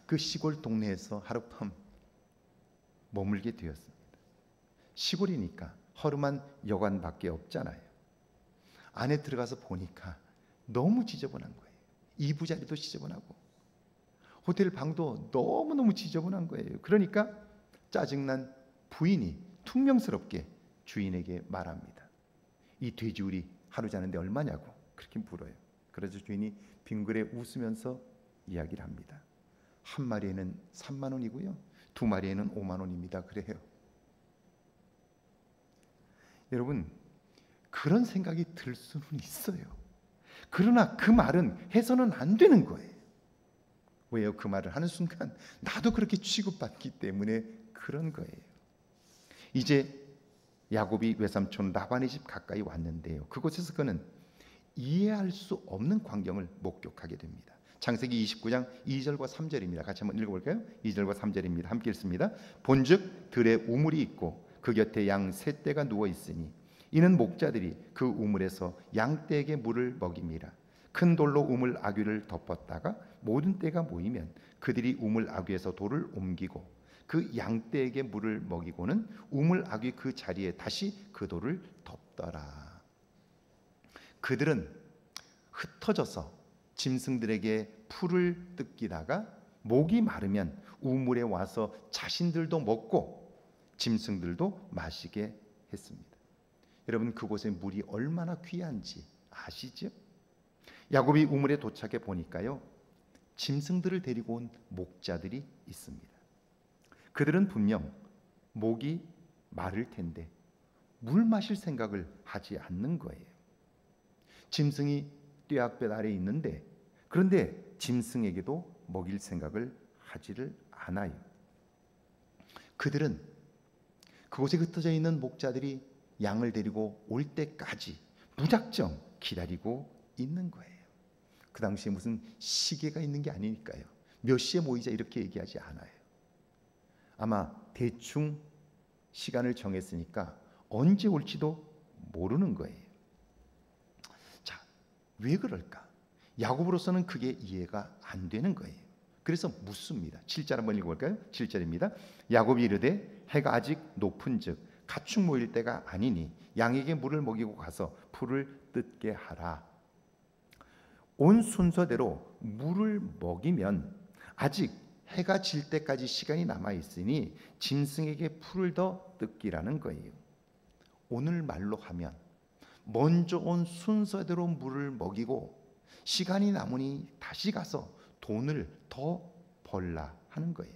그 시골 동네에서 하룻밤 머물게 되었습니다. 시골이니까 허름한 여관밖에 없잖아요. 안에 들어가서 보니까 너무 지저분한 거예요. 이부자리도 지저분하고 호텔 방도 너무너무 지저분한 거예요. 그러니까 짜증난 부인이 퉁명스럽게 주인에게 말합니다. 이 돼지우리 하루 자는데 얼마냐고 그렇게 물어요. 그래서 주인이 빙그레 웃으면서 이야기를 합니다. 한 마리에는 3만 원이고요, 두 마리에는 5만 원입니다. 그래요. 여러분, 그런 생각이 들 수는 있어요. 그러나 그 말은 해서는 안 되는 거예요. 왜요? 그 말을 하는 순간 나도 그렇게 취급받기 때문에 그런 거예요. 이제 야곱이 외삼촌 라반의 집 가까이 왔는데요, 그곳에서 그는 이해할 수 없는 광경을 목격하게 됩니다. 창세기 29장 2절과 3절입니다. 같이 한번 읽어볼까요? 2절과 3절입니다. 함께 읽습니다. 본즉 들에 우물이 있고 그 곁에 양 세 떼가 누워 있으니 이는 목자들이 그 우물에서 양떼에게 물을 먹입니다. 큰 돌로 우물 아귀를 덮었다가 모든 떼가 모이면 그들이 우물 아귀에서 돌을 옮기고 그 양떼에게 물을 먹이고는 우물 아귀 그 자리에 다시 그 돌을 덮더라. 그들은 흩어져서 짐승들에게 풀을 뜯기다가 목이 마르면 우물에 와서 자신들도 먹고 짐승들도 마시게 했습니다. 여러분, 그곳의 물이 얼마나 귀한지 아시죠? 야곱이 우물에 도착해 보니까요, 짐승들을 데리고 온 목자들이 있습니다. 그들은 분명 목이 마를 텐데 물 마실 생각을 하지 않는 거예요. 짐승이 뙤약볕 아래 있는데, 그런데 짐승에게도 먹일 생각을 하지를 않아요. 그들은 그곳에 흩어져 있는 목자들이 양을 데리고 올 때까지 무작정 기다리고 있는 거예요. 그 당시에 무슨 시계가 있는 게 아니니까요. 몇 시에 모이자 이렇게 얘기하지 않아요. 아마 대충 시간을 정했으니까 언제 올지도 모르는 거예요. 자, 왜 그럴까? 야곱으로서는 그게 이해가 안 되는 거예요. 그래서 묻습니다. 7절 한번 읽어볼까요? 7절입니다. 야곱이 이르되 해가 아직 높은즉 가축 모일 때가 아니니 양에게 물을 먹이고 가서 풀을 뜯게 하라. 온 순서대로 물을 먹이면 아직 해가 질 때까지 시간이 남아 있으니 짐승에게 풀을 더 뜯기라는 거예요. 오늘 말로 하면 먼저 온 순서대로 물을 먹이고 시간이 남으니 다시 가서 돈을 더 벌라 하는 거예요.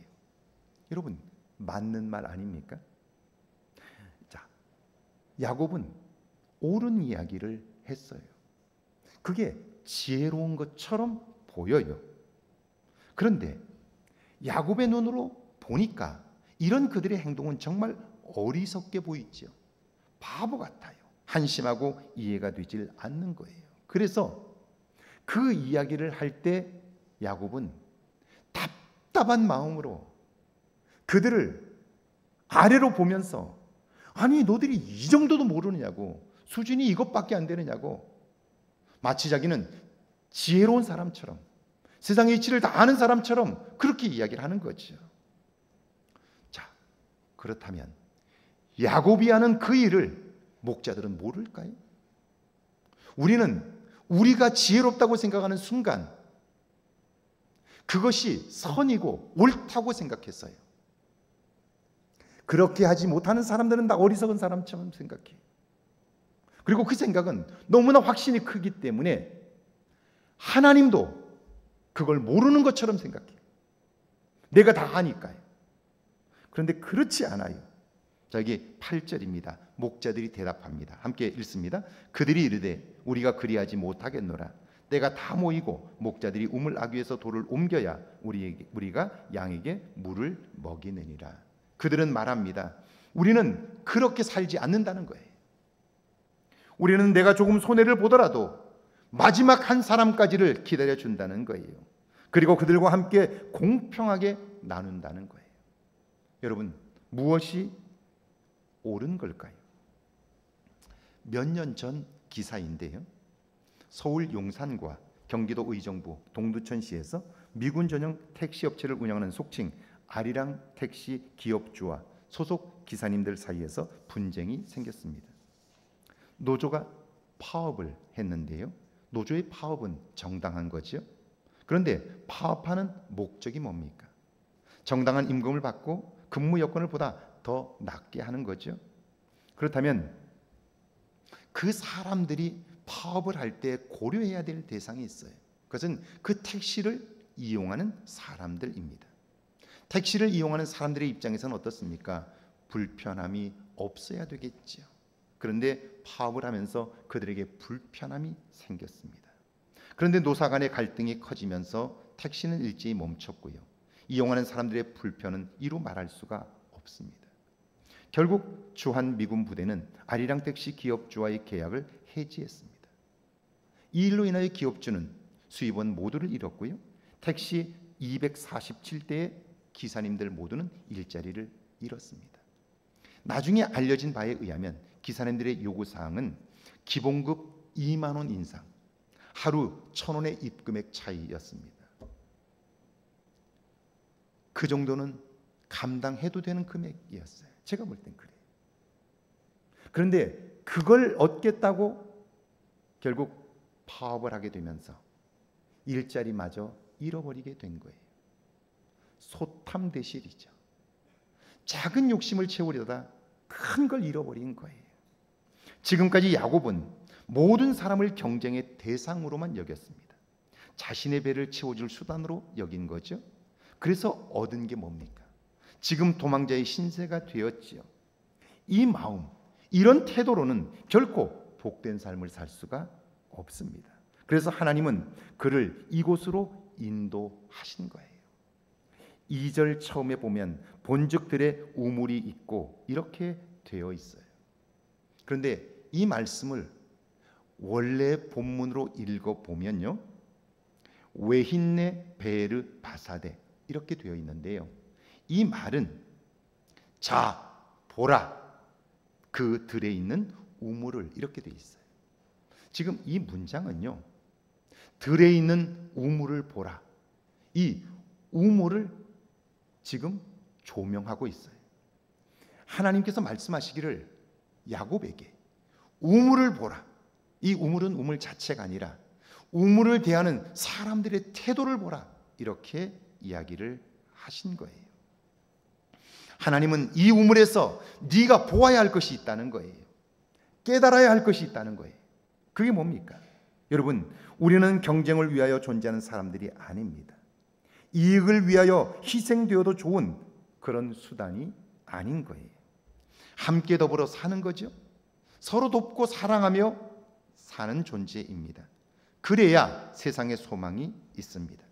여러분, 맞는 말 아닙니까? 자, 야곱은 옳은 이야기를 했어요. 그게 지혜로운 것처럼 보여요. 그런데 야곱의 눈으로 보니까 이런 그들의 행동은 정말 어리석게 보이죠. 바보 같아요. 한심하고 이해가 되질 않는 거예요. 그래서 그 이야기를 할 때 야곱은 답답한 마음으로 그들을 아래로 보면서, 아니 너들이 이 정도도 모르느냐고, 수준이 이것밖에 안 되느냐고, 마치 자기는 지혜로운 사람처럼, 세상의 이치를 다 아는 사람처럼 그렇게 이야기를 하는 거죠. 자, 그렇다면 야곱이 하는 그 일을 목자들은 모를까요? 우리는 우리가 지혜롭다고 생각하는 순간 그것이 선이고 옳다고 생각했어요. 그렇게 하지 못하는 사람들은 다 어리석은 사람처럼 생각해요. 그리고 그 생각은 너무나 확신이 크기 때문에 하나님도 그걸 모르는 것처럼 생각해요. 내가 다 아니까요. 그런데 그렇지 않아요. 자, 이게 8절입니다. 목자들이 대답합니다. 함께 읽습니다. 그들이 이르되 우리가 그리하지 못하겠노라. 때가 다 모이고 목자들이 우물 아귀에서 돌을 옮겨야 우리가 양에게 물을 먹이느니라. 그들은 말합니다. 우리는 그렇게 살지 않는다는 거예요. 우리는 내가 조금 손해를 보더라도 마지막 한 사람까지를 기다려준다는 거예요. 그리고 그들과 함께 공평하게 나눈다는 거예요. 여러분, 무엇이 옳은 걸까요? 몇 년 전 기사인데요, 서울 용산과 경기도 의정부 동두천시에서 미군 전용 택시 업체를 운영하는 속칭 아리랑 택시 기업주와 소속 기사님들 사이에서 분쟁이 생겼습니다. 노조가 파업을 했는데요, 노조의 파업은 정당한 거죠. 그런데 파업하는 목적이 뭡니까? 정당한 임금을 받고 근무 여건을 보다 더 낮게 하는 거죠. 그렇다면 그 사람들이 파업을 할 때 고려해야 될 대상이 있어요. 그것은 그 택시를 이용하는 사람들입니다. 택시를 이용하는 사람들의 입장에서는 어떻습니까? 불편함이 없어야 되겠죠. 그런데 파업을 하면서 그들에게 불편함이 생겼습니다. 그런데 노사 간의 갈등이 커지면서 택시는 일제히 멈췄고요, 이용하는 사람들의 불편은 이루 말할 수가 없습니다. 결국 주한 미군 부대는 아리랑 택시 기업주와의 계약을 해지했습니다. 이 일로 인하여 기업주는 수입원 모두를 잃었고요, 택시 247대의 기사님들 모두는 일자리를 잃었습니다. 나중에 알려진 바에 의하면 기사님들의 요구사항은 기본급 2만 원 인상, 하루 1,000원의 입금액 차이였습니다. 그 정도는 감당해도 되는 금액이었어요. 제가 볼 땐 그래요. 그런데 그걸 얻겠다고 결국 파업을 하게 되면서 일자리마저 잃어버리게 된 거예요. 소탐대실이죠. 작은 욕심을 채우려다 큰 걸 잃어버린 거예요. 지금까지 야곱은 모든 사람을 경쟁의 대상으로만 여겼습니다. 자신의 배를 채워줄 수단으로 여긴 거죠. 그래서 얻은 게 뭡니까? 지금 도망자의 신세가 되었지요. 이 마음, 이런 태도로는 결코 복된 삶을 살 수가 없습니다. 그래서 하나님은 그를 이곳으로 인도하신 거예요. 2절 처음에 보면 본죽들의 우물이 있고 이렇게 되어 있어요. 그런데 이 말씀을 원래 본문으로 읽어보면요, 웨힌네 베르 바사데 이렇게 되어 있는데요, 이 말은 자 보라 그 들에 있는 우물을 이렇게 되어 있어요. 지금 이 문장은요, 들에 있는 우물을 보라, 이 우물을 지금 조명하고 있어요. 하나님께서 말씀하시기를 야곱에게 우물을 보라. 이 우물은 우물 자체가 아니라 우물을 대하는 사람들의 태도를 보라. 이렇게 이야기를 하신 거예요. 하나님은 이 우물에서 네가 보아야 할 것이 있다는 거예요. 깨달아야 할 것이 있다는 거예요. 그게 뭡니까? 여러분, 우리는 경쟁을 위하여 존재하는 사람들이 아닙니다. 이익을 위하여 희생되어도 좋은 그런 수단이 아닌 거예요. 함께 더불어 사는 거죠. 서로 돕고 사랑하며 사는 존재입니다. 그래야 세상에 소망이 있습니다.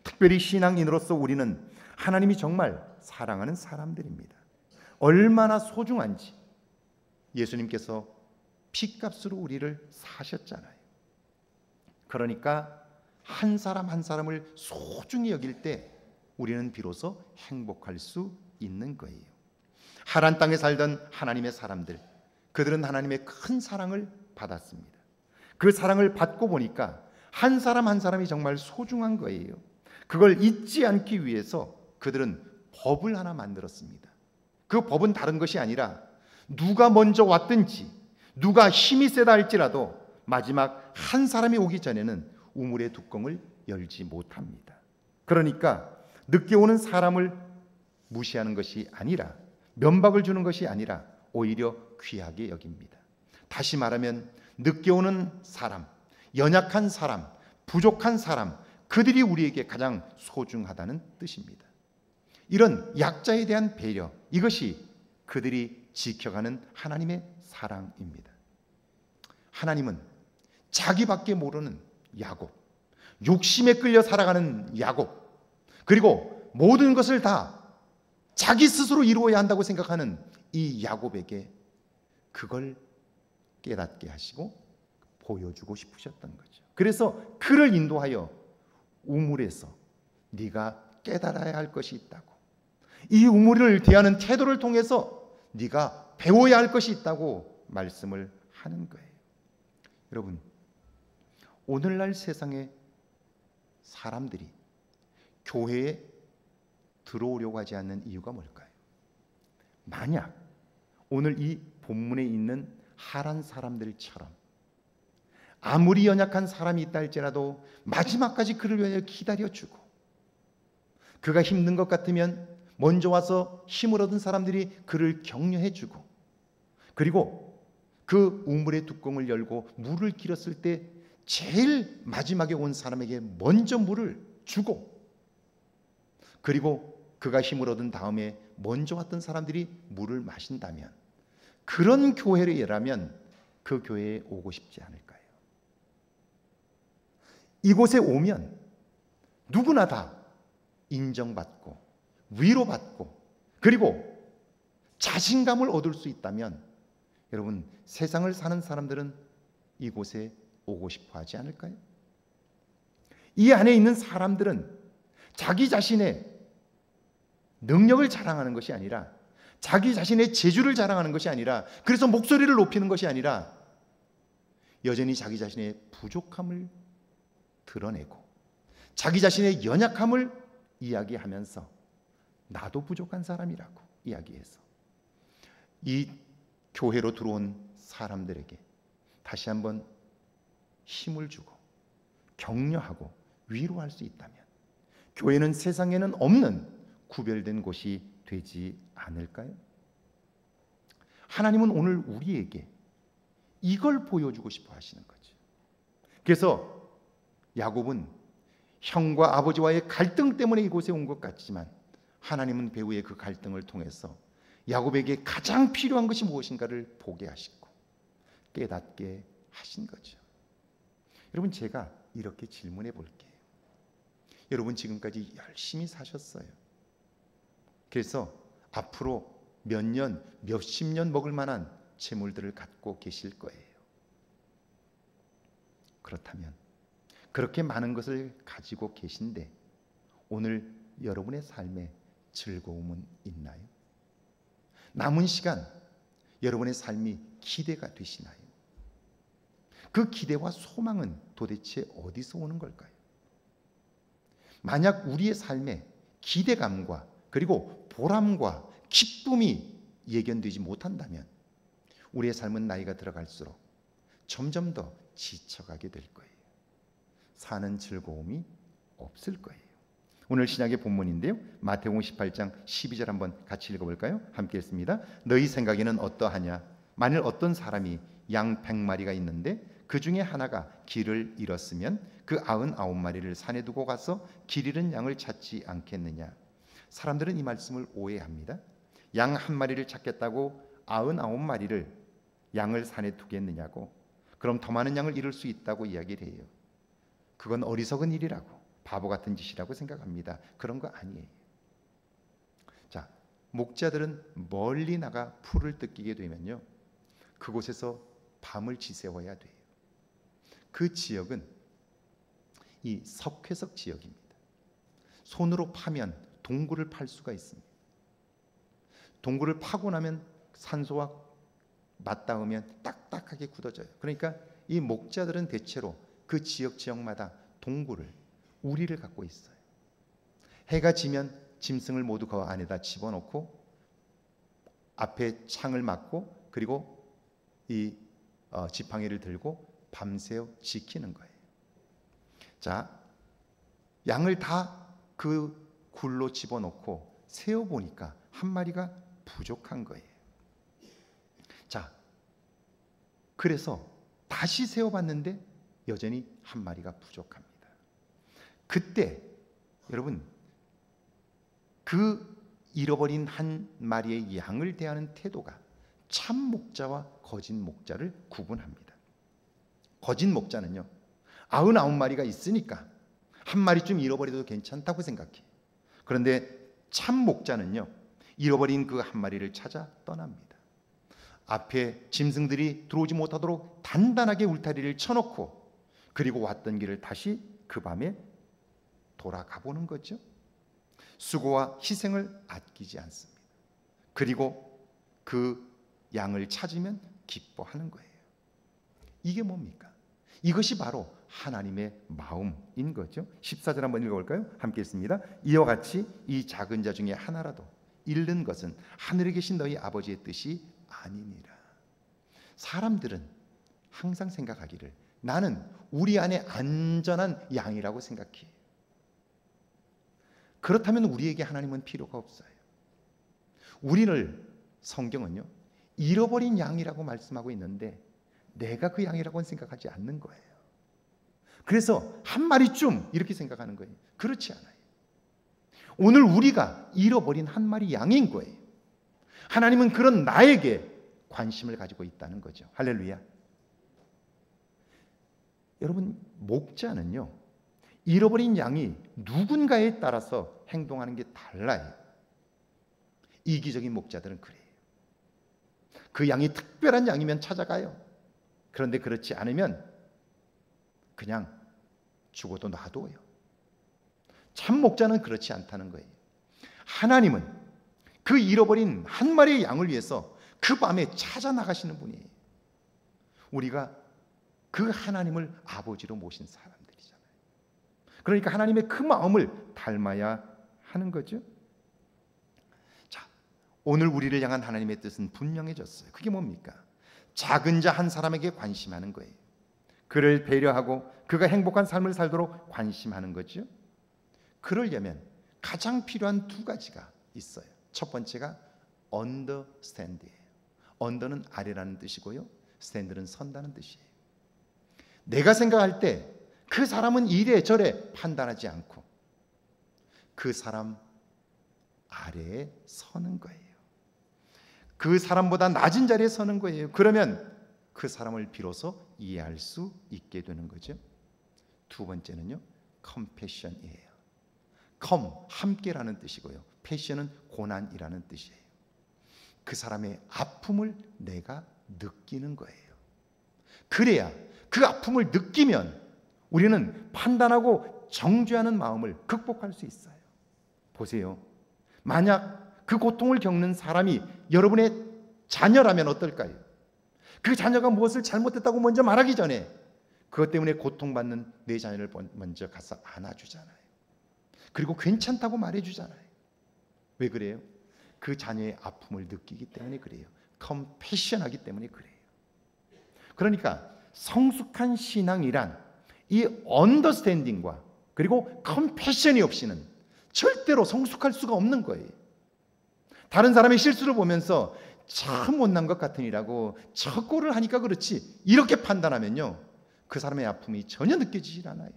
특별히 신앙인으로서 우리는 하나님이 정말 사랑하는 사람들입니다. 얼마나 소중한지 예수님께서 피값으로 우리를 사셨잖아요. 그러니까 한 사람 한 사람을 소중히 여길 때 우리는 비로소 행복할 수 있는 거예요. 하란 땅에 살던 하나님의 사람들, 그들은 하나님의 큰 사랑을 받았습니다. 그 사랑을 받고 보니까 한 사람 한 사람이 정말 소중한 거예요. 그걸 잊지 않기 위해서 그들은 법을 하나 만들었습니다. 그 법은 다른 것이 아니라 누가 먼저 왔든지 누가 힘이 세다 할지라도 마지막 한 사람이 오기 전에는 우물의 뚜껑을 열지 못합니다. 그러니까 늦게 오는 사람을 무시하는 것이 아니라, 면박을 주는 것이 아니라 오히려 귀하게 여깁니다. 다시 말하면 늦게 오는 사람, 연약한 사람, 부족한 사람, 그들이 우리에게 가장 소중하다는 뜻입니다. 이런 약자에 대한 배려, 이것이 그들이 지켜가는 하나님의 사랑입니다. 하나님은 자기밖에 모르는 야곱, 욕심에 끌려 살아가는 야곱, 그리고 모든 것을 다 자기 스스로 이루어야 한다고 생각하는 이 야곱에게 그걸 깨닫게 하시고 보여주고 싶으셨던 거죠. 그래서 그를 인도하여 우물에서 네가 깨달아야 할 것이 있다고, 이 우물을 대하는 태도를 통해서 네가 배워야 할 것이 있다고 말씀을 하는 거예요. 여러분, 오늘날 세상의 사람들이 교회에 들어오려고 하지 않는 이유가 뭘까요? 만약 오늘 이 본문에 있는 하란 사람들처럼 아무리 연약한 사람이 있다 할지라도 마지막까지 그를 위하여 기다려주고, 그가 힘든 것 같으면 먼저 와서 힘을 얻은 사람들이 그를 격려해주고, 그리고 그 우물의 뚜껑을 열고 물을 길었을 때 제일 마지막에 온 사람에게 먼저 물을 주고, 그리고 그가 힘을 얻은 다음에 먼저 왔던 사람들이 물을 마신다면, 그런 교회라면 그 교회에 오고 싶지 않을까요? 이곳에 오면 누구나 다 인정받고 위로받고 그리고 자신감을 얻을 수 있다면, 여러분, 세상을 사는 사람들은 이곳에 오고 싶어 하지 않을까요? 이 안에 있는 사람들은 자기 자신의 능력을 자랑하는 것이 아니라, 자기 자신의 재주를 자랑하는 것이 아니라, 그래서 목소리를 높이는 것이 아니라 여전히 자기 자신의 부족함을 드러내고 자기 자신의 연약함을 이야기하면서 나도 부족한 사람이라고 이야기해서 이 교회로 들어온 사람들에게 다시 한번 힘을 주고 격려하고 위로할 수 있다면 교회는 세상에는 없는 구별된 곳이 되지 않을까요? 하나님은 오늘 우리에게 이걸 보여주고 싶어 하시는 거죠. 그래서 야곱은 형과 아버지와의 갈등 때문에 이곳에 온 것 같지만 하나님은 배후의 그 갈등을 통해서 야곱에게 가장 필요한 것이 무엇인가를 보게 하시고 깨닫게 하신 거죠. 여러분, 제가 이렇게 질문해 볼게요. 여러분 지금까지 열심히 사셨어요. 그래서 앞으로 몇 년, 몇십 년 먹을 만한 재물들을 갖고 계실 거예요. 그렇다면 그렇게 많은 것을 가지고 계신데 오늘 여러분의 삶에 즐거움은 있나요? 남은 시간 여러분의 삶이 기대가 되시나요? 그 기대와 소망은 도대체 어디서 오는 걸까요? 만약 우리의 삶에 기대감과 그리고 보람과 기쁨이 예견되지 못한다면 우리의 삶은 나이가 들어갈수록 점점 더 지쳐가게 될 거예요. 사는 즐거움이 없을 거예요. 오늘 신약의 본문인데요, 마태복음 18장 12절 한번 같이 읽어볼까요? 함께 읽습니다. 너희 생각에는 어떠하냐? 만일 어떤 사람이 양 100마리가 있는데 그 중에 하나가 길을 잃었으면 그 99마리를 산에 두고 가서 길 잃은 양을 찾지 않겠느냐? 사람들은 이 말씀을 오해합니다. 양 한 마리를 찾겠다고 99마리를 양을 산에 두겠느냐고, 그럼 더 많은 양을 잃을 수 있다고 이야기를 해요. 그건 어리석은 일이라고, 바보 같은 짓이라고 생각합니다. 그런 거 아니에요. 자, 목자들은 멀리 나가 풀을 뜯기게 되면요, 그곳에서 밤을 지새워야 돼요. 그 지역은 이 석회석 지역입니다. 손으로 파면 동굴을 팔 수가 있습니다. 동굴을 파고 나면 산소와 맞닿으면 딱딱하게 굳어져요. 그러니까 이 목자들은 대체로 그 지역마다 동굴을, 우리를 갖고 있어요. 해가 지면 짐승을 모두 그 안에다 집어넣고 앞에 창을 막고 그리고 이 지팡이를 들고 밤새워 지키는 거예요. 자, 양을 다 그 굴로 집어넣고 세어보니까 한 마리가 부족한 거예요. 자, 그래서 다시 세어봤는데 여전히 한 마리가 부족합니다. 그때 여러분, 그 잃어버린 한 마리의 양을 대하는 태도가 참 목자와 거짓 목자를 구분합니다. 거짓 목자는요, 99마리가 있으니까 한 마리쯤 잃어버려도 괜찮다고 생각해요. 그런데 참 목자는요, 잃어버린 그 한 마리를 찾아 떠납니다. 앞에 짐승들이 들어오지 못하도록 단단하게 울타리를 쳐놓고 그리고 왔던 길을 다시 그 밤에 돌아가 보는 거죠. 수고와 희생을 아끼지 않습니다. 그리고 그 양을 찾으면 기뻐하는 거예요. 이게 뭡니까? 이것이 바로 하나님의 마음인 거죠. 14절 한번 읽어볼까요? 함께 읽습니다. 이와 같이 이 작은 자 중에 하나라도 잃는 것은 하늘에 계신 너희 아버지의 뜻이 아니니라. 사람들은 항상 생각하기를 나는 우리 안에 안전한 양이라고 생각해. 그렇다면 우리에게 하나님은 필요가 없어요. 우리를 성경은요, 잃어버린 양이라고 말씀하고 있는데 내가 그 양이라고는 생각하지 않는 거예요. 그래서 한 마리쯤 이렇게 생각하는 거예요. 그렇지 않아요. 오늘 우리가 잃어버린 한 마리 양인 거예요. 하나님은 그런 나에게 관심을 가지고 있다는 거죠. 할렐루야. 여러분, 목자는요, 잃어버린 양이 누군가에 따라서 행동하는 게 달라요. 이기적인 목자들은 그래요. 그 양이 특별한 양이면 찾아가요. 그런데 그렇지 않으면 그냥 죽어도 놔둬요. 참 목자는 그렇지 않다는 거예요. 하나님은 그 잃어버린 한 마리의 양을 위해서 그 밤에 찾아 나가시는 분이에요. 우리가 그 하나님을 아버지로 모신 사람들이잖아요. 그러니까 하나님의 그 마음을 닮아야 하는 거죠. 자, 오늘 우리를 향한 하나님의 뜻은 분명해졌어요. 그게 뭡니까? 작은 자 한 사람에게 관심하는 거예요. 그를 배려하고 그가 행복한 삶을 살도록 관심하는 거죠. 그러려면 가장 필요한 두 가지가 있어요. 첫 번째가 understand이에요. under는 아래라는 뜻이고요, stand는 선다는 뜻이에요. 내가 생각할 때 그 사람은 이래저래 판단하지 않고 그 사람 아래에 서는 거예요. 그 사람보다 낮은 자리에 서는 거예요. 그러면 그 사람을 비로소 이해할 수 있게 되는 거죠. 두 번째는요, compassion이에요. come, 함께라는 뜻이고요, passion은 고난이라는 뜻이에요. 그 사람의 아픔을 내가 느끼는 거예요. 그래야 그 아픔을 느끼면 우리는 판단하고 정죄하는 마음을 극복할 수 있어요. 보세요. 만약 그 고통을 겪는 사람이 여러분의 자녀라면 어떨까요? 그 자녀가 무엇을 잘못했다고 먼저 말하기 전에 그것 때문에 고통받는 내 자녀를 먼저 가서 안아주잖아요. 그리고 괜찮다고 말해주잖아요. 왜 그래요? 그 자녀의 아픔을 느끼기 때문에 그래요. 컴패션하기 때문에 그래요. 그러니까 성숙한 신앙이란 이 언더스탠딩과 그리고 컴패션이 없이는 절대로 성숙할 수가 없는 거예요. 다른 사람의 실수를 보면서 참 못난 것 같으니라고 저 꼴을 하니까 그렇지 이렇게 판단하면요, 그 사람의 아픔이 전혀 느껴지질 않아요.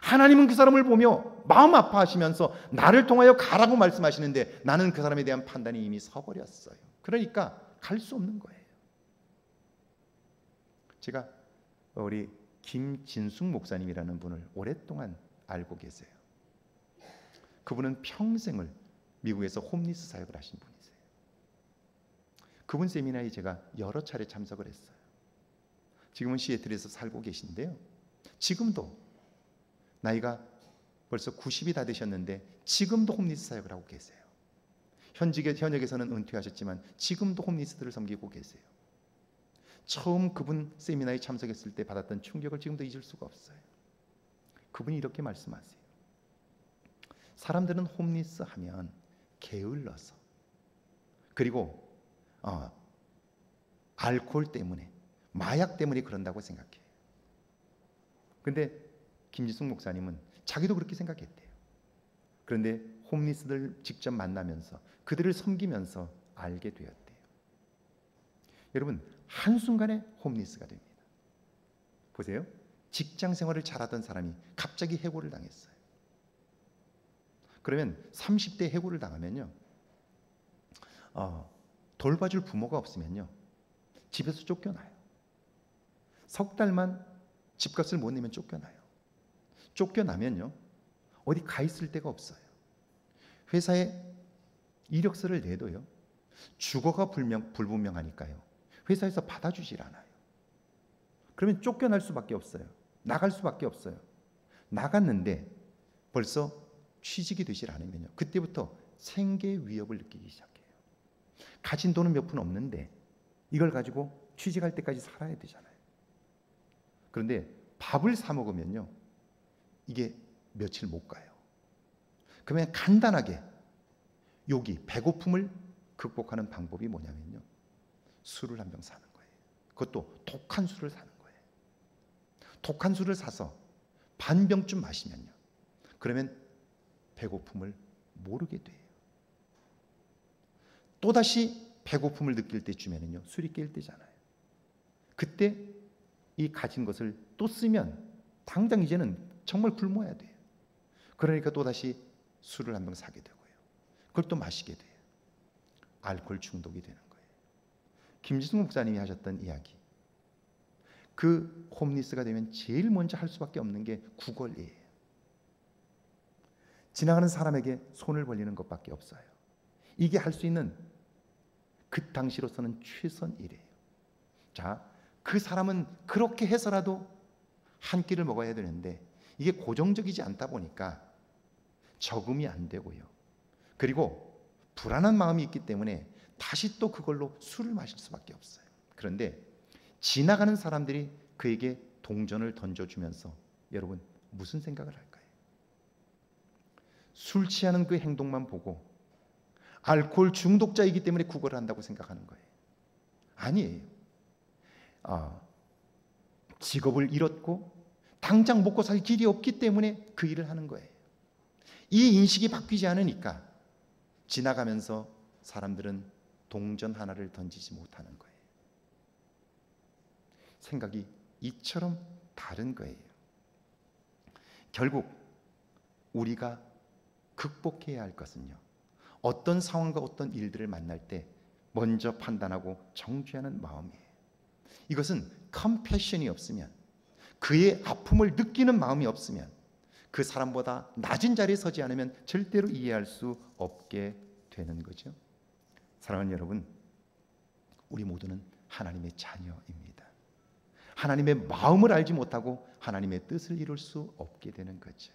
하나님은 그 사람을 보며 마음 아파하시면서 나를 통하여 가라고 말씀하시는데 나는 그 사람에 대한 판단이 이미 서버렸어요. 그러니까 갈 수 없는 거예요. 제가 우리 김진숙 목사님이라는 분을 오랫동안 알고 계세요. 그분은 평생을 미국에서 홈리스 사역을 하신 분이세요. 그분 세미나에 제가 여러 차례 참석을 했어요. 지금은 시애틀에서 살고 계신데요, 지금도 나이가 벌써 90이 다 되셨는데 지금도 홈리스 사역을 하고 계세요. 현역에서는 은퇴하셨지만 지금도 홈리스들을 섬기고 계세요. 처음 그분 세미나에 참석했을 때 받았던 충격을 지금도 잊을 수가 없어요. 그분이 이렇게 말씀하세요. 사람들은 홈리스 하면 게을러서 그리고 알코올 때문에 마약 때문에 그런다고 생각해요. 근데 김지숙 목사님은 자기도 그렇게 생각했대요. 그런데 홈리스들 직접 만나면서 그들을 섬기면서 알게 되었대요. 여러분, 한순간에 홈리스가 됩니다. 보세요. 직장 생활을 잘하던 사람이 갑자기 해고를 당했어요. 그러면 30대 해고를 당하면요, 돌봐줄 부모가 없으면요, 집에서 쫓겨나요. 석 달만 집값을 못 내면 쫓겨나요. 쫓겨나면요, 어디 가 있을 데가 없어요. 회사에 이력서를 내도요, 주거가 불분명하니까요, 회사에서 받아주질 않아요. 그러면 쫓겨날 수밖에 없어요. 나갈 수밖에 없어요. 나갔는데 벌써 취직이 되질 않으면요, 그때부터 생계 위협을 느끼기 시작해요. 가진 돈은 몇 푼 없는데 이걸 가지고 취직할 때까지 살아야 되잖아요. 그런데 밥을 사 먹으면요, 이게 며칠 못 가요. 그러면 간단하게 여기 배고픔을 극복하는 방법이 뭐냐면요, 술을 한 병 사는 거예요. 그것도 독한 술을 사는 거예요. 독한 술을 사서 반 병쯤 마시면요, 그러면 배고픔을 모르게 돼요. 또다시 배고픔을 느낄 때쯤에는요, 술이 깰 때잖아요. 그때 이 가진 것을 또 쓰면 당장 이제는 정말 굶어야 돼요. 그러니까 또다시 술을 한 병 사게 되고요, 그걸 또 마시게 돼요. 알코올 중독이 되는 거예요. 김지숙 목사님이 하셨던 이야기, 그 홈리스가 되면 제일 먼저 할 수밖에 없는 게 구걸이에요. 지나가는 사람에게 손을 벌리는 것밖에 없어요. 이게 할 수 있는 그 당시로서는 최선 일이에요. 자, 그 사람은 그렇게 해서라도 한 끼를 먹어야 되는데 이게 고정적이지 않다 보니까 적응이 안 되고요, 그리고 불안한 마음이 있기 때문에 다시 또 그걸로 술을 마실 수밖에 없어요. 그런데 지나가는 사람들이 그에게 동전을 던져주면서 여러분 무슨 생각을 할까요? 술 취하는 그 행동만 보고 알코올 중독자이기 때문에 구걸을 한다고 생각하는 거예요. 아니에요. 직업을 잃었고 당장 먹고 살 길이 없기 때문에 그 일을 하는 거예요. 이 인식이 바뀌지 않으니까 지나가면서 사람들은 동전 하나를 던지지 못하는 거예요. 생각이 이처럼 다른 거예요. 결국 우리가 극복해야 할 것은요, 어떤 상황과 어떤 일들을 만날 때 먼저 판단하고 정죄하는 마음이에요. 이것은 컴패션이 없으면, 그의 아픔을 느끼는 마음이 없으면, 그 사람보다 낮은 자리에 서지 않으면 절대로 이해할 수 없게 되는 거죠. 사랑하는 여러분, 우리 모두는 하나님의 자녀입니다. 하나님의 마음을 알지 못하고 하나님의 뜻을 이룰 수 없게 되는 거죠.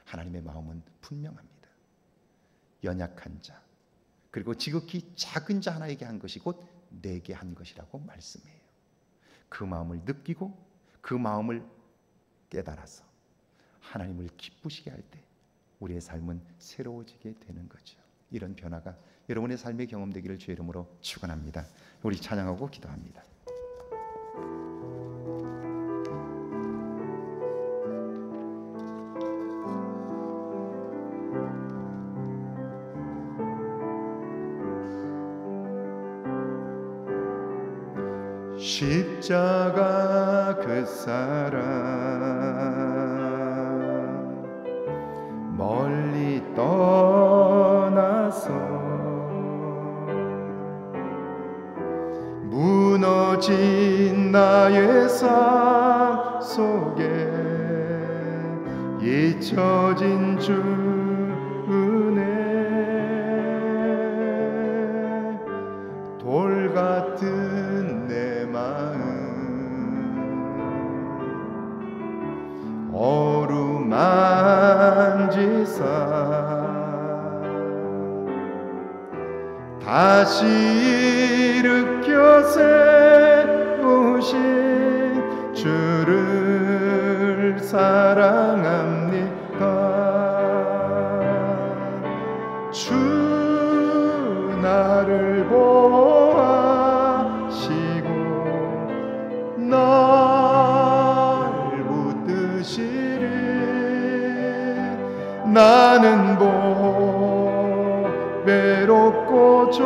하나님의 마음은 분명합니다. 연약한 자, 그리고 지극히 작은 자 하나에게 한 것이 곧 내게 한 것이라고 말씀해요. 그 마음을 느끼고 그 마음을 깨달아서 하나님을 기쁘시게 할 때 우리의 삶은 새로워지게 되는 거죠. 이런 변화가 여러분의 삶의 경험되기를 주의 이름으로 축원합니다. 우리 찬양하고 기도합니다. 십자가 그 사랑 멀리 떠나서 무너진 나의 삶 속에 잊혀진 주 은혜, 돌 같은 내 마음 어루만지사 다시 일으켜 세우신 주를 사랑합니다. 주 나를 보아시고 날 붙드시리. 나는 외롭고 존귀한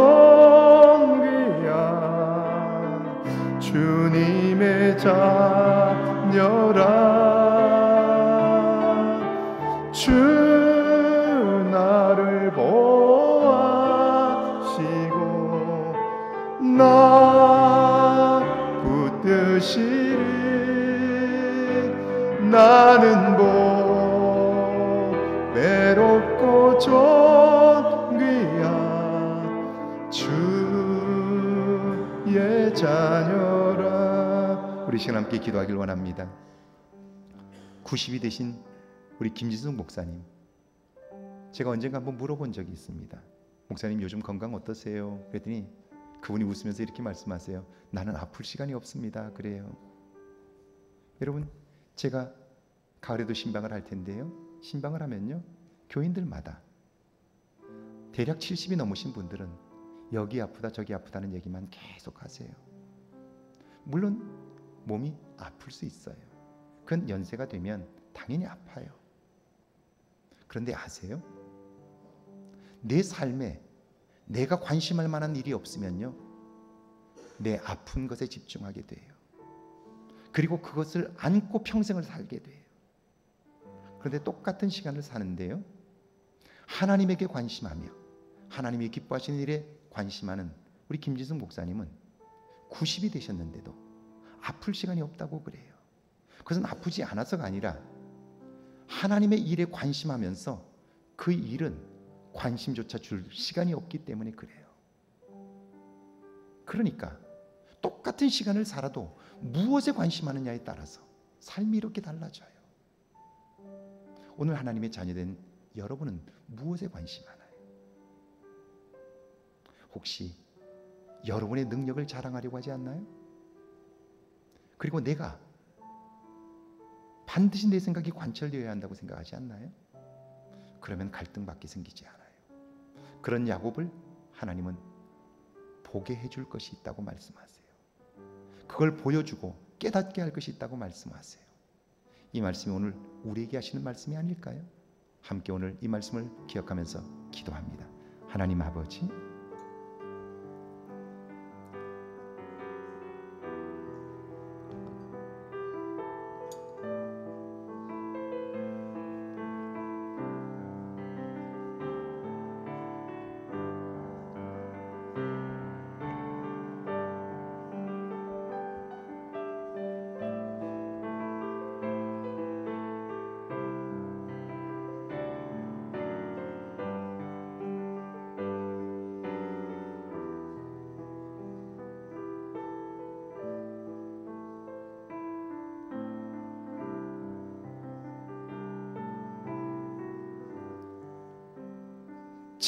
주님의 자녀라. 주 나를 보아시고 나 붙드시리. 나는 외롭고 존귀한 주의 자녀라. 우리 시간 함께 기도하길 원합니다. 90이 되신 우리 김진숙 목사님, 제가 언젠가 한번 물어본 적이 있습니다. 목사님 요즘 건강 어떠세요? 그랬더니 그분이 웃으면서 이렇게 말씀하세요. 나는 아플 시간이 없습니다. 그래요. 여러분, 제가 가을에도 신방을 할 텐데요, 신방을 하면요, 교인들마다 대략 70이 넘으신 분들은 여기 아프다 저기 아프다는 얘기만 계속 하세요. 물론 몸이 아플 수 있어요. 그건 연세가 되면 당연히 아파요. 그런데 아세요? 내 삶에 내가 관심할 만한 일이 없으면요, 내 아픈 것에 집중하게 돼요. 그리고 그것을 안고 평생을 살게 돼요. 그런데 똑같은 시간을 사는데요, 하나님에게 관심하며 하나님이 기뻐하시는 일에 관심하는 우리 김진숙 목사님은 90이 되셨는데도 아플 시간이 없다고 그래요. 그것은 아프지 않아서가 아니라 하나님의 일에 관심하면서 그 일은 관심조차 줄 시간이 없기 때문에 그래요. 그러니까 똑같은 시간을 살아도 무엇에 관심하느냐에 따라서 삶이 이렇게 달라져요. 오늘 하나님의 자녀된 여러분은 무엇에 관심하나요? 혹시 여러분의 능력을 자랑하려고 하지 않나요? 그리고 내가 반드시 내 생각이 관철되어야 한다고 생각하지 않나요? 그러면 갈등밖에 생기지 않아요. 그런 야곱을 하나님은 보게 해줄 것이 있다고 말씀하세요. 그걸 보여주고 깨닫게 할 것이 있다고 말씀하세요. 이 말씀이 오늘 우리에게 하시는 말씀이 아닐까요? 함께 오늘 이 말씀을 기억하면서 기도합니다. 하나님 아버지,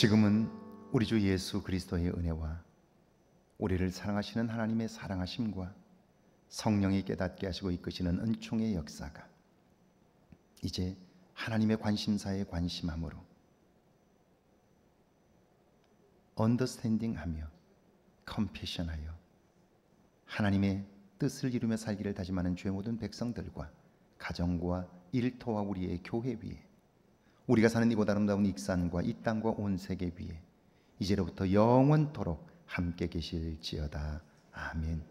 지금은 우리 주 예수 그리스도의 은혜와 우리를 사랑하시는 하나님의 사랑하심과 성령이 깨닫게 하시고 이끄시는 은총의 역사가 이제 하나님의 관심사에 관심함으로 언더스탠딩하며 컴패션하여 하나님의 뜻을 이루며 살기를 다짐하는 주의 모든 백성들과 가정과 일터와 우리의 교회 위에 우리가 사는 이곳 아름다운 익산과 이 땅과 온 세계 위에 이제로부터 영원토록 함께 계실지어다. 아멘.